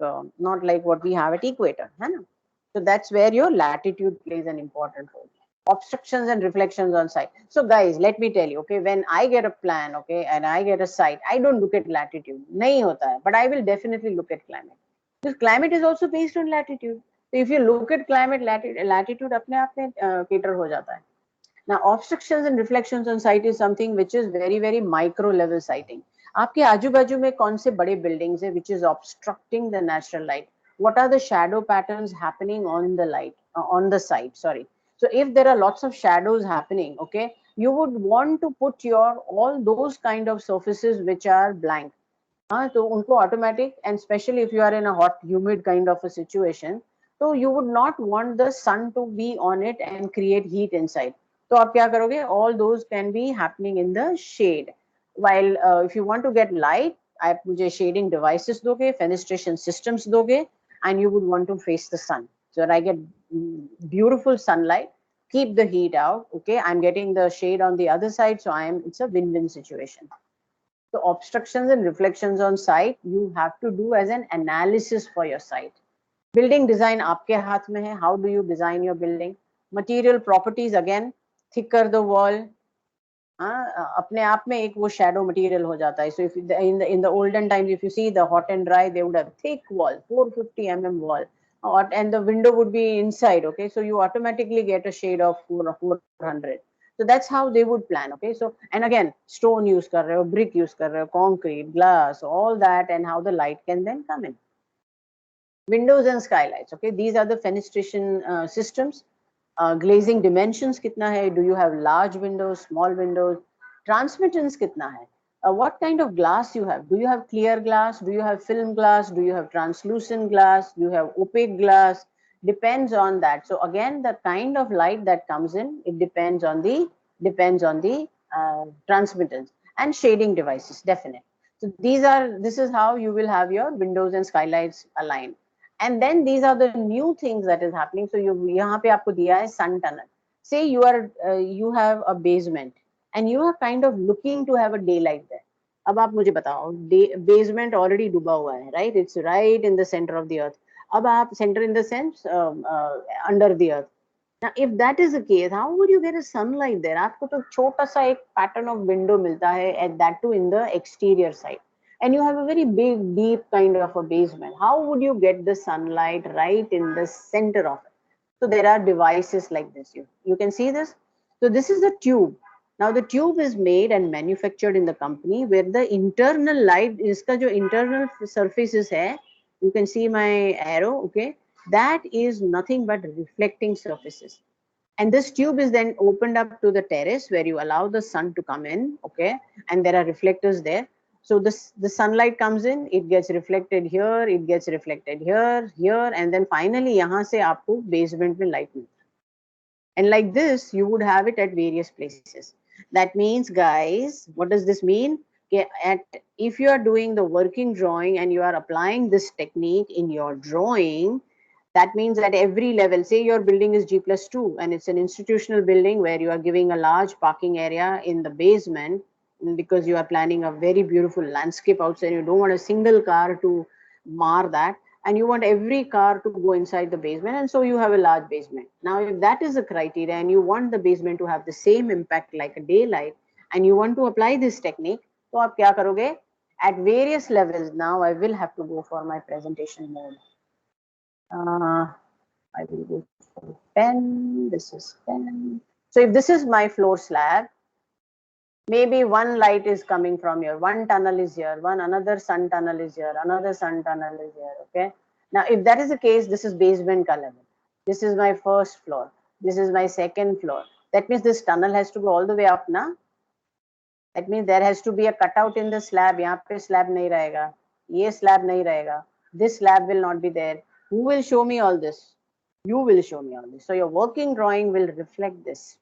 what we have at equator, है ना. So that's where your latitude plays an important role. Obstructions and reflections on site. So guys, let me tell you, okay, when I get a plan, okay, and I get a site, I don't look at latitude. Nahi hota hai, but I will definitely look at climate. Because climate is also based on latitude. So if you look at climate, latitude अपने आप में cater हो जाता है. Now, obstructions and reflections on site is something which is very, very micro level siting. आपके आजू बाजू में कौन से बड़े buildings है which is obstructing the natural light? What are the shadow patterns happening on the light, on the site? Sorry. So if there are lots of shadows happening, okay, you would want to put your all those kind of surfaces which are blank. So unko automatic, and especially if you are in a hot, humid kind of a situation, so you would not want the sun to be on it and create heat inside. So आप क्या करोगे? All those can be happening in the shade. While if you want to get light, आप मुझे shading devices दोगे, fenestration systems दोगे, and you would want to face the sun. So that I get beautiful sunlight, keep the heat out. Okay, I'm getting the shade on the other side, so it's a win-win situation. So obstructions and reflections on site, you have to do as an analysis for your site. Building design आपके हाथ में है. How do you design your building? Material properties, again, thicker the wall, अपने आप में एक वो shadow material हो जाता है. So if in the olden times, if you see the hot and dry, they would have thick wall, 450 mm wall, and the window would be inside. Okay, so you automatically get a shade of 400. So that's how they would plan. Okay, so and again, stone use कर रहे हो, brick use कर रहे हो, concrete, glass, all that, and how the light can then come in. Windows and skylights. Okay, these are the fenestration systems. Glazing dimensions kitna hai? Do you have large windows, small windows? Transmittance kitna hai? What kind of glass you have? Do you have clear glass? Do you have film glass? Do you have translucent glass? Do you have opaque glass? Depends on that. So again, the kind of light that comes in, it depends on the transmittance. And shading devices, definitely. So this is how you will have your windows and skylights aligned. And then these are the new things that is happening. So यहाँ पे आपको दिया है sun tunnel. Say you have a basement and you are kind of looking to have a daylight there. अब आप मुझे बताओ, basement already डूबा हुआ है, right? It's right in the center of the earth. अब आप center in the sense under the earth. Now, if that is the case, how would you get a sunlight there? आपको तो छोटा सा एक pattern of window मिलता है, and that too in the exterior side. And you have a very big, deep kind of a basement. How would you get the sunlight right in the center of it? So there are devices like this. You can see this. So this is the tube. Now the tube is made and manufactured in the company where the internal light, iska jo internal surfaces hai, you can see my arrow, okay? That is nothing but reflecting surfaces. And this tube is then opened up to the terrace where you allow the sun to come in, okay? And there are reflectors there. So the sunlight comes in, it gets reflected here, it gets reflected here, and then finally यहाँ से आपको basement में light मिलता है. And like this, you would have it at various places. That means, guys, what does this mean? If you are doing the working drawing and you are applying this technique in your drawing, that means at every level, say your building is G+2 and it's an institutional building where you are giving a large parking area in the basement, because you are planning a very beautiful landscape outside, you don't want a single car to mar that, and you want every car to go inside the basement, and so you have a large basement. Now if that is a criteria and you want the basement to have the same impact like a daylight, and you want to apply this technique, so aap kya karoge? At various levels. Now I will have to go for my presentation mode. I will go for pen. This is pen. So if this is my floor slab, maybe one light is coming from here, one tunnel is here, another sun tunnel is here, another sun tunnel is here. Okay. Now, if that is the case, this is basement level. This is my first floor. This is my second floor. That means this tunnel has to go all the way up, na? That means there has to be a cutout in the slab. यहाँ पे slab नहीं रहेगा. ये slab नहीं रहेगा. This slab will not be there. Who will show me all this? You will show me all this. So your working drawing will reflect this.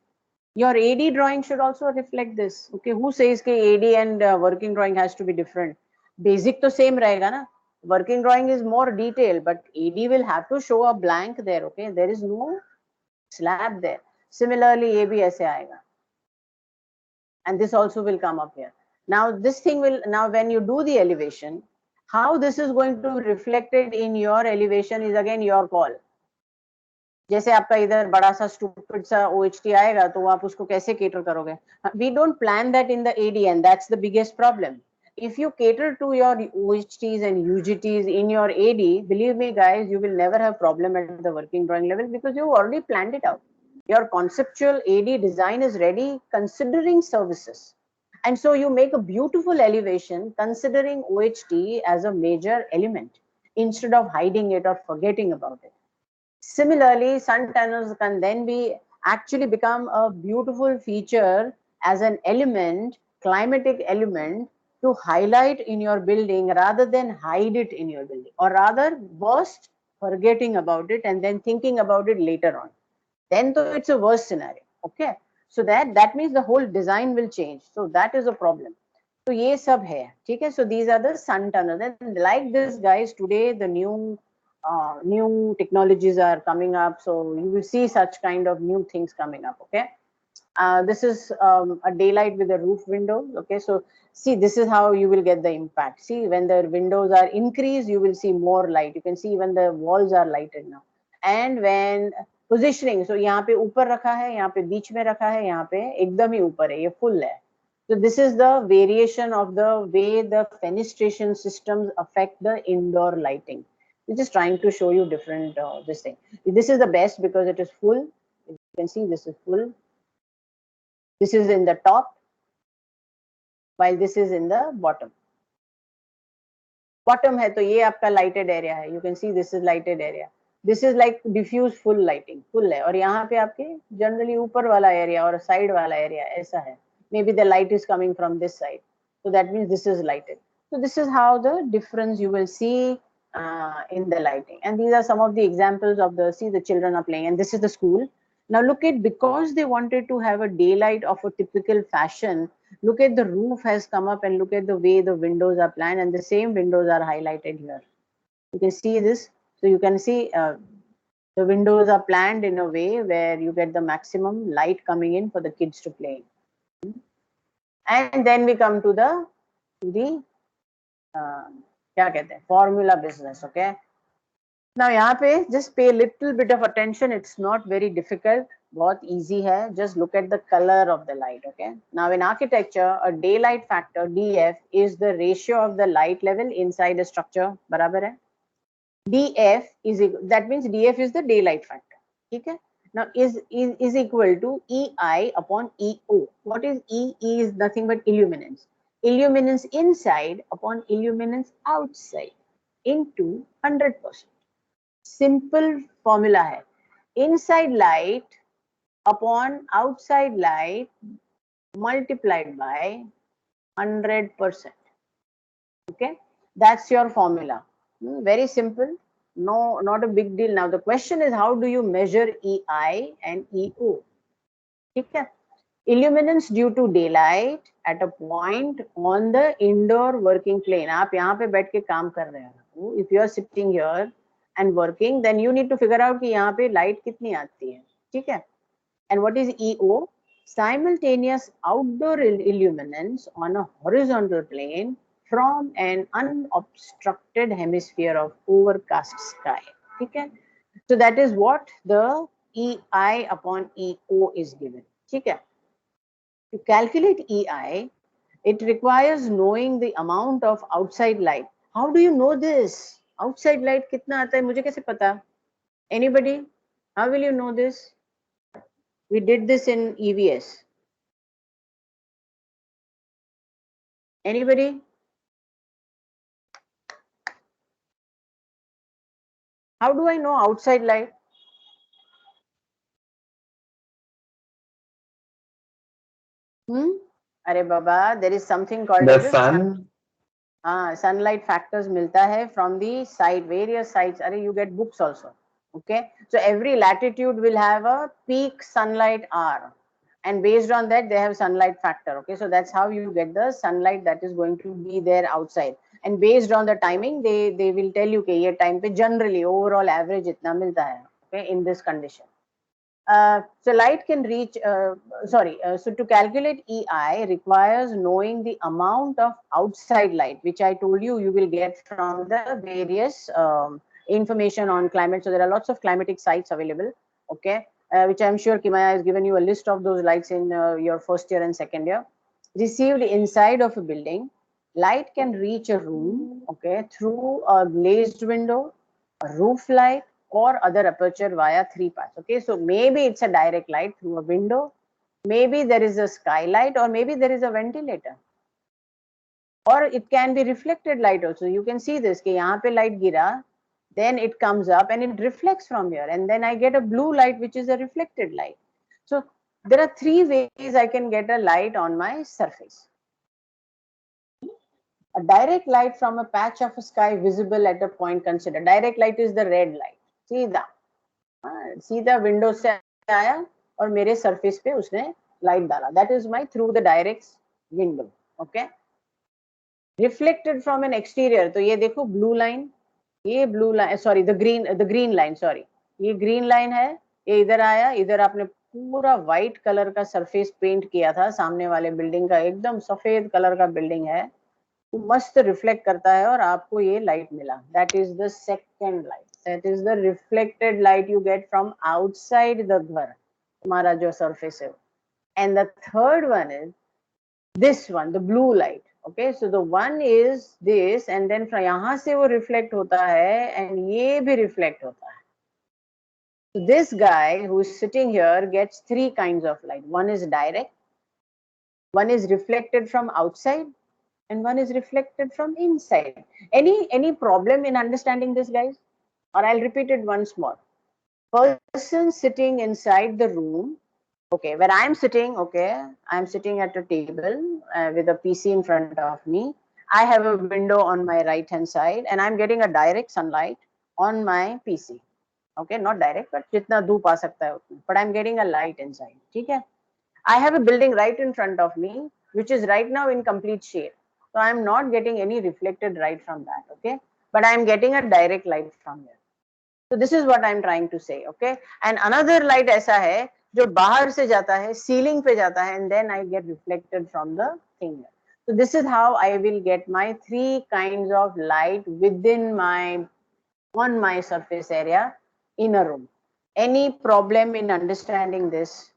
Your AD drawing should also reflect this. Okay, who says that AD and working drawing has to be different? Basic to same rahega na. Working drawing is more detailed, but AD will have to show a blank there. Okay, there is no slab there. Similarly, A bhi aise aayega. And this also will come up here. Now this thing will, now when you do the elevation, how this is going to reflect it in your elevation is again your call. जैसे आपका इधर बड़ा सा stupid सा OHT आएगा तो आप उसको कैसे cater करोगे? We don't plan that in the AD, and that's the biggest problem. If you cater to your OHTs and UGTs in your AD, believe me guys, you will never have problem at the working drawing level because you already planned it out. Your conceptual AD design is ready considering services. And so you make a beautiful elevation considering OHT as a major element instead of hiding it or forgetting about it. Similarly, sun tunnels can then be actually become a beautiful feature as an element, climatic element, to highlight in your building rather than hide it in your building, or rather worst, forgetting about it and then thinking about it later on. Then though it's a worse scenario. Okay, so that means the whole design will change. So that is a problem. So ये सब है, ठीक है. So these are the sun tunnels. And like this, guys, today the new technologies are coming up. So you will see such kind of new things coming up. Okay. This is a daylight with a roof window. Okay, so see, this is how you will get the impact. See, when the windows are increased, you will see more light. You can see when the walls are lighted now. And when positioning, so यहाँ पे ऊपर रखा है, यहाँ पे बीच में रखा है, यहाँ पे एकदम ही ऊपर है, ये full है. So this is the variation of the way the fenestration systems affect the indoor lighting. I'm just trying to show you different this thing. This is the best because it is full. You can see this is full. This is in the top, while this is in the bottom. Bottom है तो ये आपका lighted area है. You can see this is lighted area. This is like diffuse full lighting, full है. और यहाँ पे आपके generally ऊपर वाला area और side वाला area ऐसा है. Maybe the light is coming from this side, so that means this is lighted. So this is how the difference you will see in the lighting. And these are some of the examples of the, see, the children are playing, and this is the school. Now look at, because they wanted to have a daylight of a typical fashion, look at the roof has come up and look at the way the windows are planned, and the same windows are highlighted here. You can see this. So you can see the windows are planned in a way where you get the maximum light coming in for the kids to play. And then we come to the क्या कहते हैं, formula business. Okay. Now यहाँ पे just pay a little bit of attention. It's not very difficult. बहुत easy है. Just look at the color of the light. Okay. Now in architecture, a daylight factor DF is the ratio of the light level inside a structure. बराबर है. DF is, that means DF is the daylight factor. ठीक है. Now is equal to EI upon EO. What is E? E is nothing but illuminance. Illuminance inside upon illuminance outside into 100%. Simple formula hai. Inside light upon outside light multiplied by 100%. Okay, that's your formula. Very simple. No, not a big deal. Now the question is, how do you measure EI and EO? Okay. Illuminance due to daylight at a point on the indoor working plane. आप यहाँ पे बैठ के काम कर रहे हो. If you are sitting here and working, then you need to figure out कि यहाँ पे light कितनी आती है. ठीक है. And what is EO? Simultaneous outdoor illuminance on a horizontal plane from an unobstructed hemisphere of overcast sky. Okay, so that is what the EI upon EO is given. Okay, to calculate EI, it requires knowing the amount of outside light. How do you know this? Outside light कितना आता है मुझे कैसे पता? Anybody? How will you know this? We did this in EVS. Anybody? How do I know outside light? अरे बाबा, there is something called The as a sun. sunlight factors मिलता है from the side, various sides. अरे, you get books also. Okay, so every latitude will have a peak sunlight hour, and based on that they have sunlight factor. Okay, so that's how you get the sunlight that is going to be there outside, and based on the timing they will tell you कि ये time पे generally overall average इतना मिलता है. Okay, in this condition. So light can reach, so to calculate EI requires knowing the amount of outside light, which I told you you will get from the various information on climate. So there are lots of climatic sites available, okay, which I'm sure Kimaya has given you a list of those lights in your first year and second year. Received inside of a building, light can reach a room, okay, through a glazed window, a roof light, or other aperture via 3 paths. Okay, so maybe it's a direct light through a window, maybe there is a skylight, or maybe there is a ventilator, or it can be reflected light also. You can see this कि यहाँ पे light गिरा, then it comes up and it reflects from here, and then I get a blue light which is a reflected light. So there are three ways I can get a light on my surface. A direct light from a patch of sky visible at a point considered. Direct light is the red light. सीधा सीधा window से आया और मेरे surface पे उसने light डाला. That is my through the direct window. Okay. Reflected from an exterior. तो ये देखो blue line, ये blue line, sorry the green line, sorry. ये green line है, ये इधर आया, इधर आपने पूरा व्हाइट कलर का सरफेस पेंट किया था सामने वाले बिल्डिंग का, एकदम सफेद कलर का बिल्डिंग है, तो मस्त रिफ्लेक्ट करता है और आपको ये लाइट मिला. That is the second light. That is the reflected light you get from outside the घर, तुम्हारा जो सरफेस है. And the third one is this one, the blue light. Okay, so the one is this and then यहां से वो reflect होता है and ये भी रिफ्लेक्ट होता है. So this guy who is sitting here gets three kinds of light. One is direct, one is reflected from outside, and one is reflected from inside. Any problem in understanding this, guys? Or I'll repeat it once more. Person sitting inside the room. Okay, where I'm sitting, okay, I'm sitting at a table with a PC in front of me. I have a window on my right hand side and I'm getting a direct sunlight on my PC. Okay, not direct, but jitna धूप आ सकता है उतना, but I'm getting a light inside. ठीक है? I have a building right in front of me, which is right now in complete shade. So I'm not getting any reflected light from that. Okay, but I'm getting a direct light from here. So this is what I'm trying to say. Okay, and another light ऐसा है जो बाहर से जाता है, ceiling पे जाता है, and then I get reflected from the thing. So this is how I will get my three kinds of light within my on my surface area in a room. Any problem in understanding this?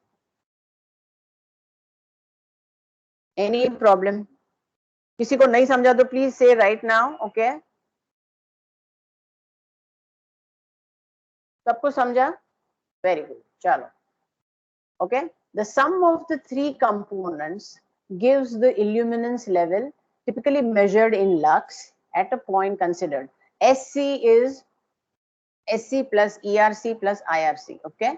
Any problem? किसी को नहीं समझा तो please say right now. Okay, सबको समझा? Very good. चलो. Okay, the sum of the three components gives the illuminance level typically measured in lux at a point considered. SC is SC plus ERC plus IRC. Okay.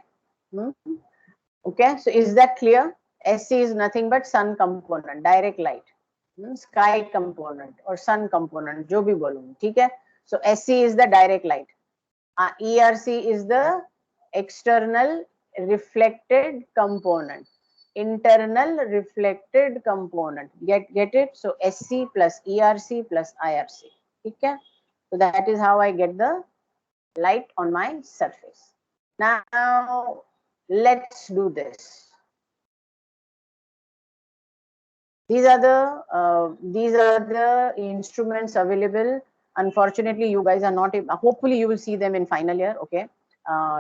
Okay, so is that clear? SC is nothing but sun component, direct light, sky component or sun component, जो भी बोलूँ, ठीक है? So SC is the direct light. ERC is the external reflected component, internal reflected component. Get it? So SC plus ERC plus IRC. ठीक है? So that is how I get the light on my surface. Now let's do this. These are the instruments available. Unfortunately, you guys are not. Hopefully, you will see them in final year. Okay,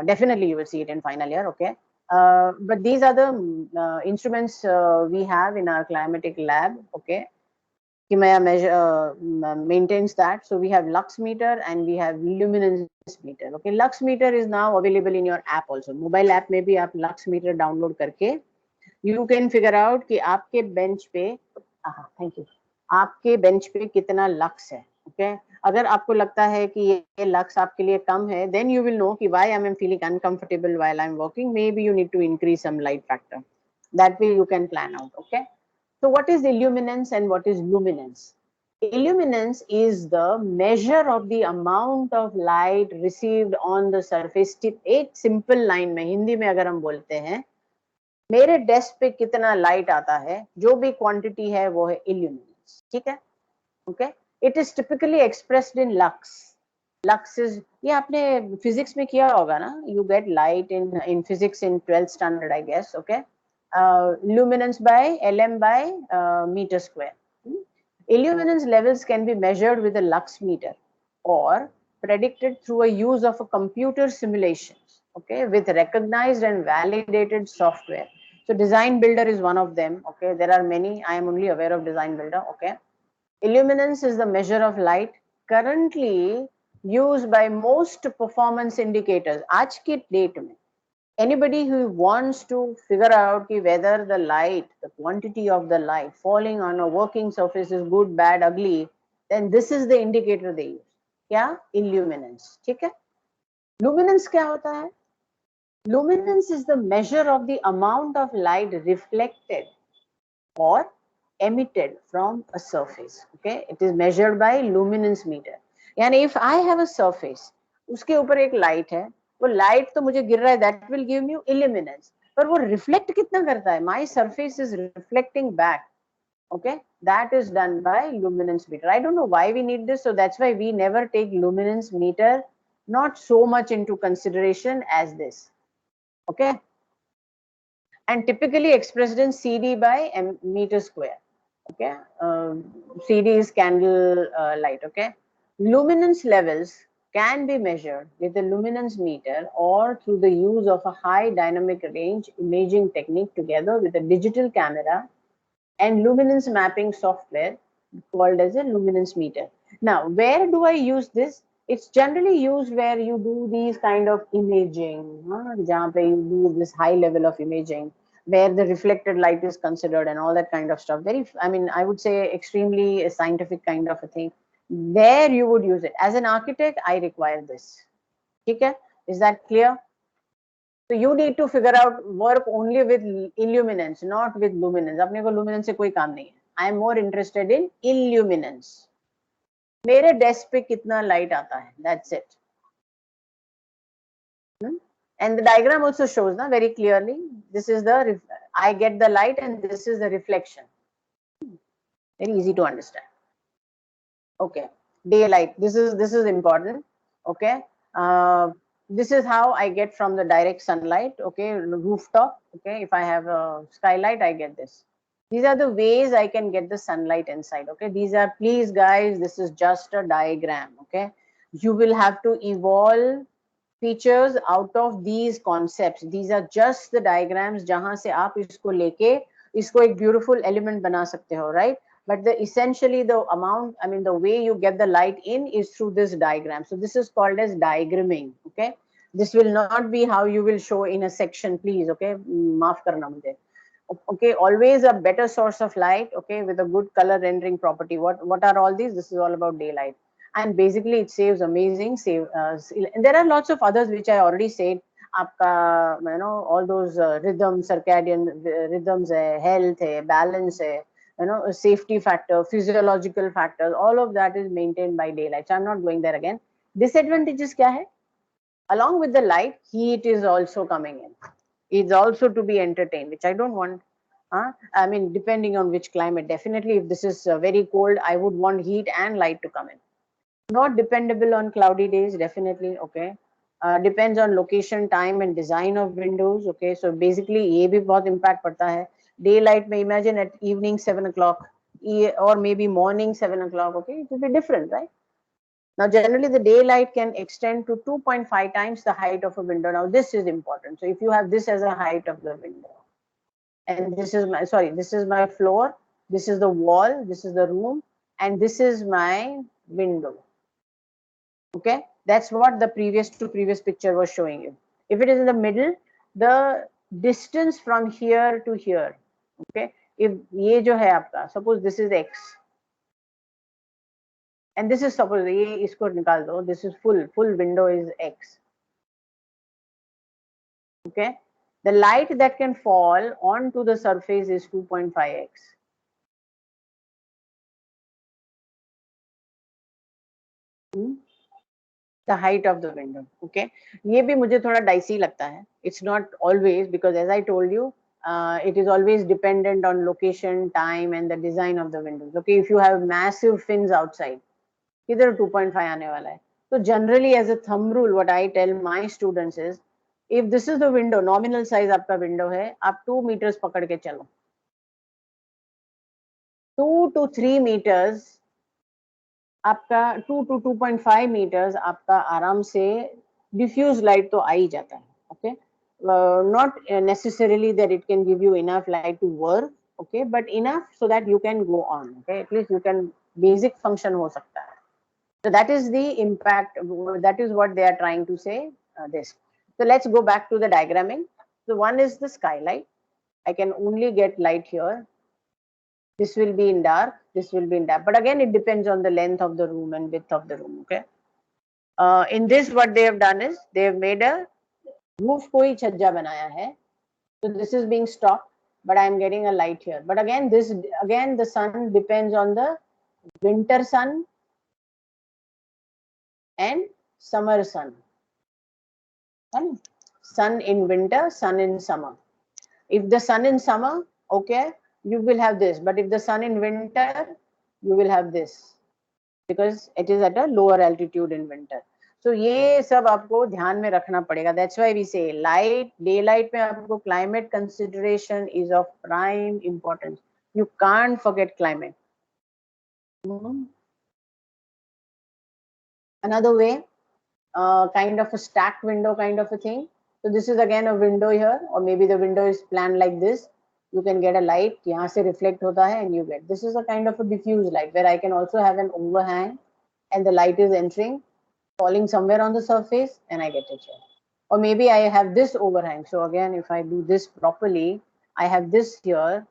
definitely you will see it in final year. Okay, but these are the instruments we have in our climatic lab. Okay, Kimaya measure maintains that. So we have lux meter and we have luminance meter. Okay, lux meter is now available in your app also. Mobile app में भी आप lux meter download करके you can figure out कि आपके bench पे, thank you, आपके bench पे कितना लक्स है. ओके, अगर आपको लगता है कि ये लक्स आपके लिए कम है, then you will know कि why I am feeling uncomfortable while I am working. Maybe you need to increase some light factor. That way you can plan out. Okay, so what is illuminance and what is luminance? Illuminance is the measure of the amount of light received on the surface. एक simple line में, हिंदी में अगर हम बोलते हैं, मेरे desk पे कितना लाइट आता है, जो भी क्वांटिटी है वो है इल्यूमिनेंस. ठीक है? Okay, it is typically expressed in lux. Lux is, ये आपने फिजिक्स में किया होगा ना, you get light in physics in 12th standard I guess. Okay, luminance by lm by meter square. Illuminance levels can be measured with a lux meter or predicted through a use of a computer simulation. Okay, with recognized and validated software. So Design Builder is one of them. Okay, there are many. I am only aware of Design Builder. Okay, illuminance is the measure of light currently used by most performance indicators. आज की date में, anybody who wants to figure out whether the light, the quantity of the light falling on a working surface is good, bad, ugly, then this is the indicator they use. क्या? Illuminance. ठीक है? Luminance क्या होता है? Luminance is the measure of the amount of light reflected or emitted from a surface. Okay, it is measured by luminance meter. Yani if I have a surface, उसके ऊपर एक light है, वो light तो मुझे गिर रहा है, that will give me illuminance. पर वो reflect कितना करता है? My surface is reflecting back. Okay, that is done by luminance meter. I don't know why we need this, so that's why we never take luminance meter not so much into consideration as this. Okay, and typically expressed in CD by meter square. Okay, CD is candle light. Okay, luminance levels can be measured with a luminance meter or through the use of a high dynamic range imaging technique together with a digital camera and luminance mapping software called as a luminance meter. Now, where do I use this? It's generally used where you do these kind of imaging, jahan pe you do this high level of imaging, where the reflected light is considered and all that kind of stuff. Very, I mean, I would say extremely scientific kind of a thing. There you would use it. As an architect, I require this. Okay? Is that clear? So you need to figure out work only with illuminance, not with luminance. अपने को luminance से कोई काम नहीं है. I am more interested in illuminance. मेरे desk पे कितना light आता है? That's it. And the diagram also shows ना very clearly. This is the I get the light and this is the reflection. Very easy to understand. Okay, daylight. This is important. Okay. This is how I get from the direct sunlight. Okay, rooftop. Okay, if I have a skylight, I get this. These are the ways I can get the sunlight inside. Okay, these are, please guys, this is just a diagram. Okay, you will have to evolve features out of these concepts. These are just the diagrams जहां से आप इसको लेके इसको एक beautiful element बना सकते हो, right? But the essentially the amount, I mean the way you get the light in is through this diagram. So this is called as diagramming. Okay, this will not be how you will show in a section, please. Okay, माफ करना मुझे. Okay, always a better source of light. Okay, with a good color rendering property. What are all these? This is all about daylight, and basically it saves amazing and there are lots of others which I already said. आपका all those rhythms, circadian rhythms है, health है, balance है, safety factor, physiological factors, all of that is maintained by daylight. So I'm not going there again. Disadvantages क्या है? Along with the light, heat is also coming in. It's also to be entertained, which I don't want. I mean, depending on which climate, definitely if this is very cold, I would want heat and light to come in. Not dependable on cloudy days, definitely. Okay, depends on location, time and design of windows. Okay, so basically ये भी बहुत impact पड़ता है. Daylight may imagine at evening 7 o'clock or maybe morning 7 o'clock. Okay, it will be different, right? Now, generally, the daylight can extend to 2.5 times the height of a window. Now, this is important. So, if you have this as a height of the window, and this is my, sorry, this is my floor, this is the wall, this is the room, and this is my window. Okay, that's what the previous picture was showing you. If it is in the middle, the distance from here to here, okay, if ये जो है आपका, suppose this is x, and this is suppose ये इसको निकाल दो, this is full window is x. Okay, the light that can fall onto the surface is 2.5x. The height of the window. Okay, ये भी मुझे थोड़ा dicey लगता है. It's not always, because as I told you, it is always dependent on location, time and the design of the windows. Okay, if you have massive fins outside, किधर 2.5 आने वाला है? So generally as a thumb rule, what I tell my students is, if this is the window, nominal size आपका window है, आप 2 meters पकड़ के चलो. 2 to 3 meters आपका 2 to 2.5 meters आपका आराम से diffuse light तो आ ही जाता है. Okay, not necessarily that it can give you enough light to work. Okay, but enough so that you can go on. Okay, at least you can basic function हो सकता है. So that is the impact. That is what they are trying to say. This. So let's go back to the diagramming. So one is the skylight. I can only get light here. This will be in dark. This will be in dark. But again, it depends on the length of the room and width of the room. Okay. In this, what they have done is they have made a roof को ही छज्जा बनाया है. So this is being stopped, but I am getting a light here. But again, the sun depends on the winter sun and summer sun. Sun in winter, sun in summer. If the sun in summer, okay, you will have this. But if the sun in winter, you will have this, because it is at a lower altitude in winter. So ये सब आपको ध्यान में रखना पड़ेगा. That's why we say light, daylight में आपको climate consideration is of prime importance. You can't forget climate. Another way, kind of a stacked window kind of a thing. So this is again a window here, or maybe the window is planned like this. You can get a light, यहाँ से reflect होता है, and you get. This is a kind of a diffuse light where I can also have an overhang, and the light is entering, falling somewhere on the surface, and I get it here. Or maybe I have this overhang. So again, if I do this properly, I have this here.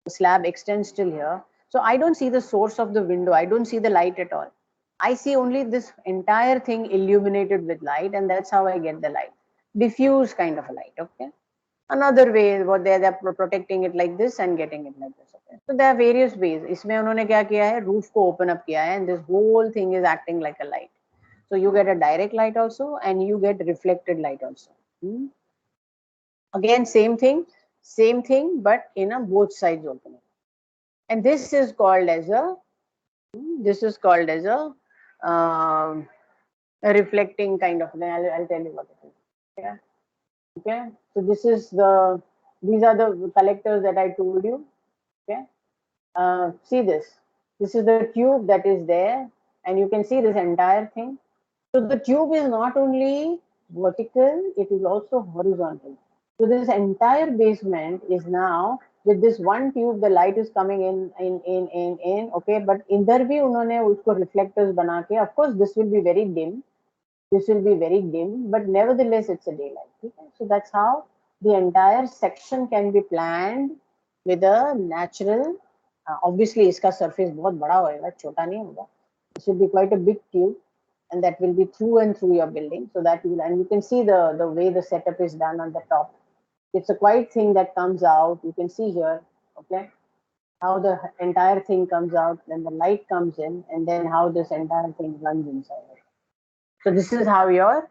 The slab extends till here. So I don't see the source of the window. I don't see the light at all. I see only this entire thing illuminated with light, and that's how I get the light. Diffuse kind of a light, okay? Another way, what they're protecting it like this and getting it like this, okay? So there are various ways. इसमें उन्होंने क्या किया है? Roof को open up किया है, and this whole thing is acting like a light. So you get a direct light also, and you get reflected light also. Again, same thing, but in a both sides opening. And this is called as a a reflecting kind of thing. I'll tell you what it is. Yeah. Okay. So these are the collectors that I told you. Okay. See this. This is the tube that is there, and you can see this entire thing. So the tube is not only vertical, it is also horizontal. So this entire basement is now with this one tube, the light is coming in. Okay, but इधर भी उन्होंने उसको reflectors बना के, of course this will be very dim. This will be very dim, but nevertheless it's a daylight. Okay? So that's how the entire section can be planned with a natural. Obviously, इसका surface बहुत बड़ा होगा, छोटा नहीं होगा. It should be quite a big tube, and that will be through and through your building. So that and you can see the way the setup is done on the top. It's a quite thing that comes out. You can see here, okay, how the entire thing comes out, then the light comes in, and then how this entire thing runs inside. So this is how your,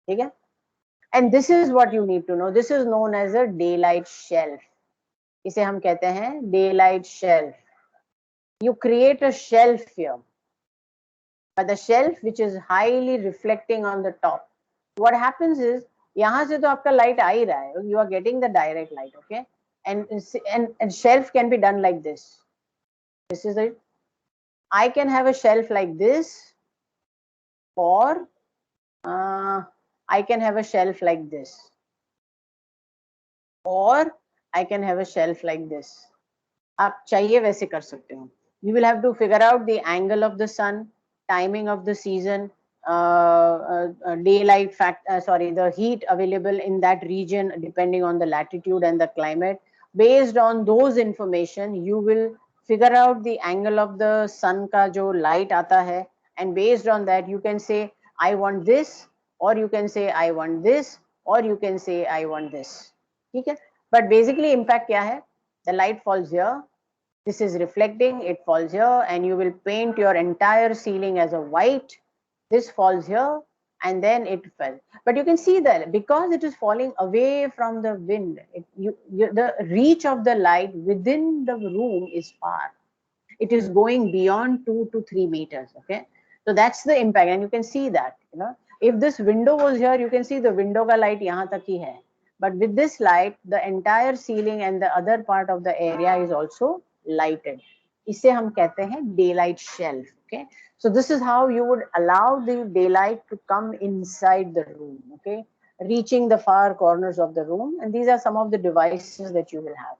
okay? And this is what you need to know. This is known as a daylight shelf. इसे हम कहते हैं daylight shelf. You create a shelf here, but the shelf which is highly reflecting on the top. What happens is, यहाँ से तो आपका light आ ही रहा है. You are getting the direct light, okay? And shelf can be done like this. This is it. I can have a shelf like this, or I can have a shelf like this, or I can have a shelf like this. आप चाहिए वैसे कर सकते हो. You will have to figure out the angle of the sun, timing of the season, daylight the heat available in that region depending on the latitude and the climate. Based on those information, you will figure out the angle of the sun का जो light आता है, and based on that you can say I want this, or you can say I want this, or you can say I want this. ठीक है? But basically impact क्या है? The light falls here. This is reflecting, it falls here, and you will paint your entire ceiling as a white. This falls here, and then it fell. But you can see that because it is falling away from the wind, the reach of the light within the room is far. It is going beyond 2 to 3 meters. Okay, so that's the impact, and you can see that. You know, if this window was here, you can see the window ka light yahan tak hi hai. But with this light, the entire ceiling and the other part of the area is also lighted. इसे हम कहते हैं daylight shelf. Okay, so this is how you would allow the daylight to come inside the room. Okay, reaching the far corners of the room, and these are some of the devices that you will have.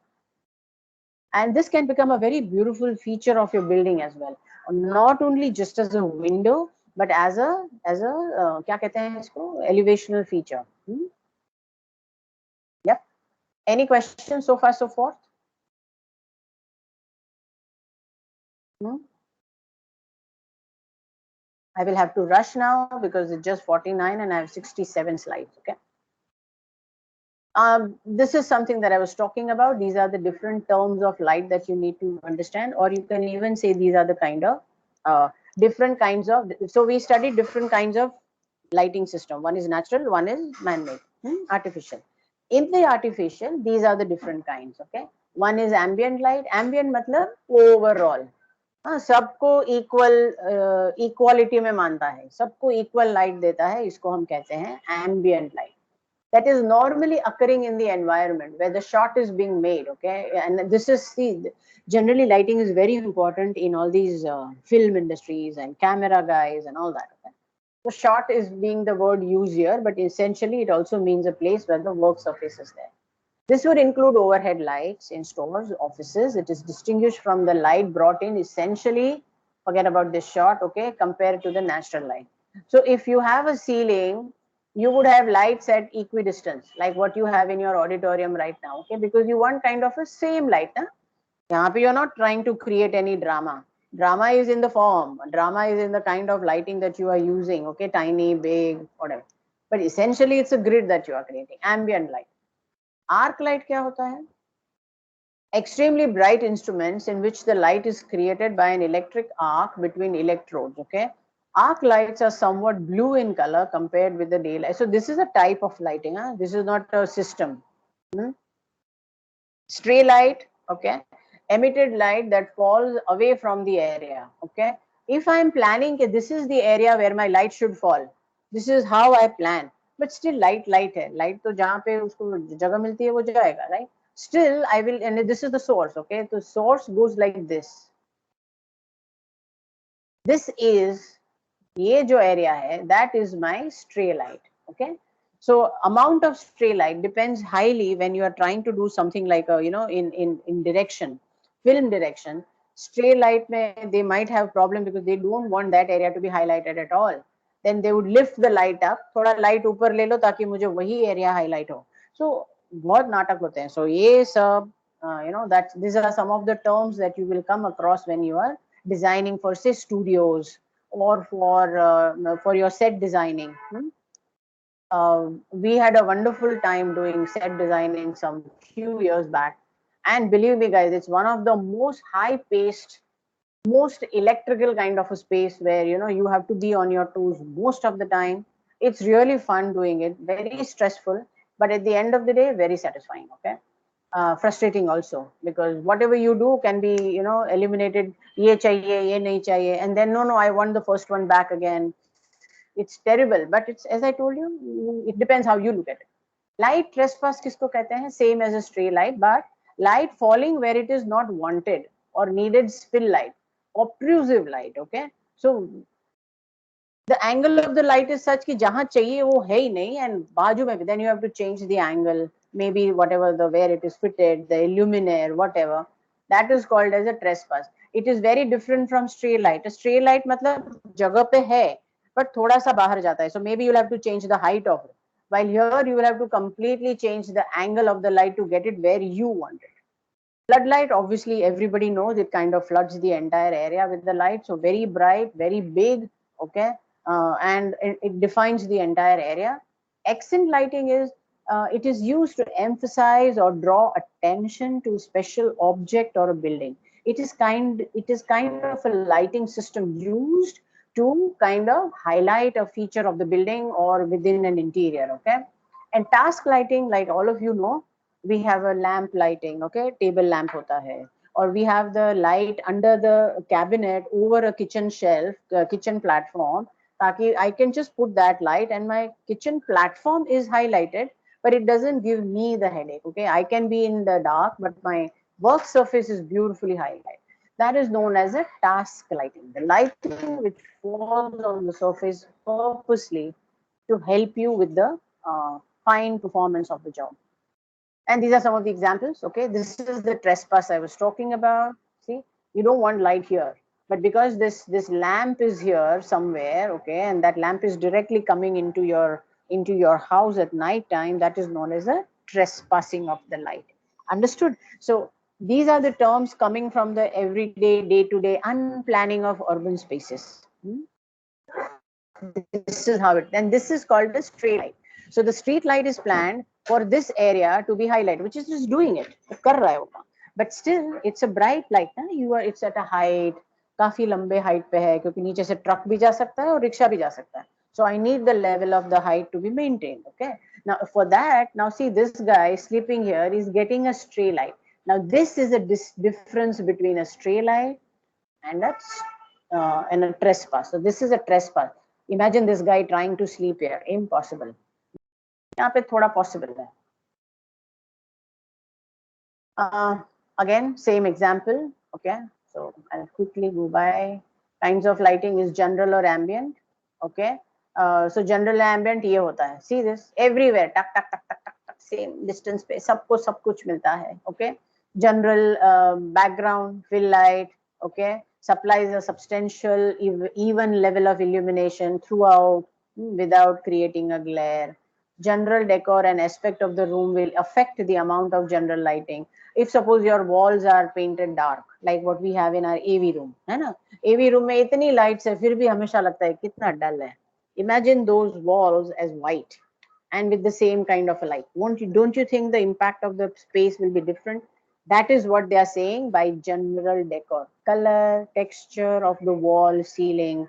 And this can become a very beautiful feature of your building as well. Not only just as a window, but as a क्या कहते हैं इसको, elevational feature. Yep. Any questions so far, so forth? I will have to rush now because it's just 49 and I have 67 slides. Okay. This is something that I was talking about. These are the different terms of light that you need to understand, or you can even say these are the kind of different kinds of. So we studied different kinds of lighting system. One is natural, one is man-made, artificial. In the artificial, these are the different kinds. Okay, one is ambient light. Ambient matlab overall. हाँ, सबको equality में मानता है, सबको equal light देता है, इसको हम कहते हैं ambient light. That is normally occurring in the environment where the shot is being made. Okay, and this is generally lighting is very important in all these film industries and camera guys and all that. Okay? The shot is being the word used here, but essentially it also means a place where the work surface is there. This would include overhead lights in stores, offices. It is distinguished from the light brought in essentially, forget about this shot, okay, compared to the natural light. So if you have a ceiling, you would have lights at equidistance, like what you have in your auditorium right now, okay, because you want kind of a same light. Huh? You're not trying to create any drama. Drama is in the form. Drama is in the kind of lighting that you are using, okay, tiny, big, whatever. But essentially, it's a grid that you are creating, ambient light. Arc light क्या होता है? Extremely bright instruments in which the light is created by an electric arc between electrodes. Okay, arc lights are somewhat blue in color compared with the daylight. So this is a type of lighting. Huh? This is not a system. Stray light. Okay, emitted light that falls away from the area. Okay, if I am planning that this is the area where my light should fall, this is how I plan. But still light है. Light तो जहाँ पे उसको जगह मिलती है वो जाएगा, right? Still I will, and this is the source. Okay, the source goes like this. This is ये जो area है, that is my stray light. Okay, so amount of stray light depends highly when you are trying to do something like a, in direction, film direction. Stray light में they might have problem because they don't want that area to be highlighted at all. Then they would lift the light up, थोड़ा light ऊपर ले लो ताकि मुझे वही area highlight हो. So बहुत नाटक होते हैं. So ये सब, that these are some of the terms that you will come across when you are designing for say studios or for your set designing. We had a wonderful time doing set designing some few years back, and believe me guys, it's one of the most high paced, most electrical kind of a space where you have to be on your toes most of the time. It's really fun doing it, very stressful, but at the end of the day very satisfying. Okay, frustrating also, because whatever you do can be eliminated. Ye chahiye, ye nahi chahiye, and then no, I want the first one back again. It's terrible, but it's, as I told you, it depends how you look at it. Light trespass kisko kehte hain? Same as a stray light, but light falling where it is not wanted or needed spill light, obtrusive light. Okay, so the angle of the light is such कि जहाँ चाहिए वो है ही नहीं, and बाजू में, then you have to change the angle, maybe whatever the where it is fitted, the luminaire, whatever. That is called as a trespass. It is very different from stray light. A stray light मतलब जगह पे है, but थोड़ा सा बाहर जाता है. So maybe you'll have to change the height of it. While here you will have to completely change the angle of the light to get it where you want it. Floodlight, obviously everybody knows, it kind of floods the entire area with the light. So very bright, very big. Okay, and it defines the entire area. Accent lighting is it is used to emphasize or draw attention to a special object or a building. It is kind of a lighting system used to kind of highlight a feature of the building or within an interior. Okay, and task lighting, like all of you know, we have a lamp lighting. Okay, table lamp hota hai, or we have the light under the cabinet over a kitchen shelf, kitchen platform. I can just put that light and my kitchen platform is highlighted, but it doesn't give me the headache. Okay, I can be in the dark, but my work surface is beautifully highlighted. That is known as a task lighting, the lighting which falls on the surface purposely to help you with the fine performance of the job. And these are some of the examples. Okay, this is the trespass I was talking about. See, you don't want light here, but because this lamp is here somewhere, okay, and that lamp is directly coming into your house at night time, that is known as a trespassing of the light. Understood? So these are the terms coming from the everyday, day-to-day unplanning of urban spaces. This is how it, and this is called a street light. So the street light is planned for this area to be highlighted, which is just doing it, कर रहा है वो काम. But still it's a bright light ना, it's at a height, काफी लंबे height पे है, क्योंकि नीचे से truck भी जा सकता है और रिक्शा भी जा सकता है. So I need the level of the height to be maintained. Okay, now for that, now see, this guy sleeping here is getting a stray light. Now this is a difference between a stray light and a trespass. So this is a trespass. Imagine this guy trying to sleep here. Impossible. यहाँ पे थोड़ा possible है. Again, same example. Okay, so I'll quickly go by. Kinds of lighting is general or ambient. Okay, so general ambient ये होता है. See this everywhere. टक टक टक टक टक टक. Same distance पे सबको सब कुछ मिलता है. Okay, general background fill light. Okay, supplies a substantial even level of illumination throughout without creating a glare. General decor and aspect of the room will affect the amount of general lighting. If suppose your walls are painted dark, like what we have in our AV room, है ना? AV room में इतनी lights है, फिर भी हमेशा लगता है कितना dull है. Imagine those walls as white and with the same kind of a light. Don't you think the impact of the space will be different? That is what they are saying by general decor. Color, texture of the wall, ceiling,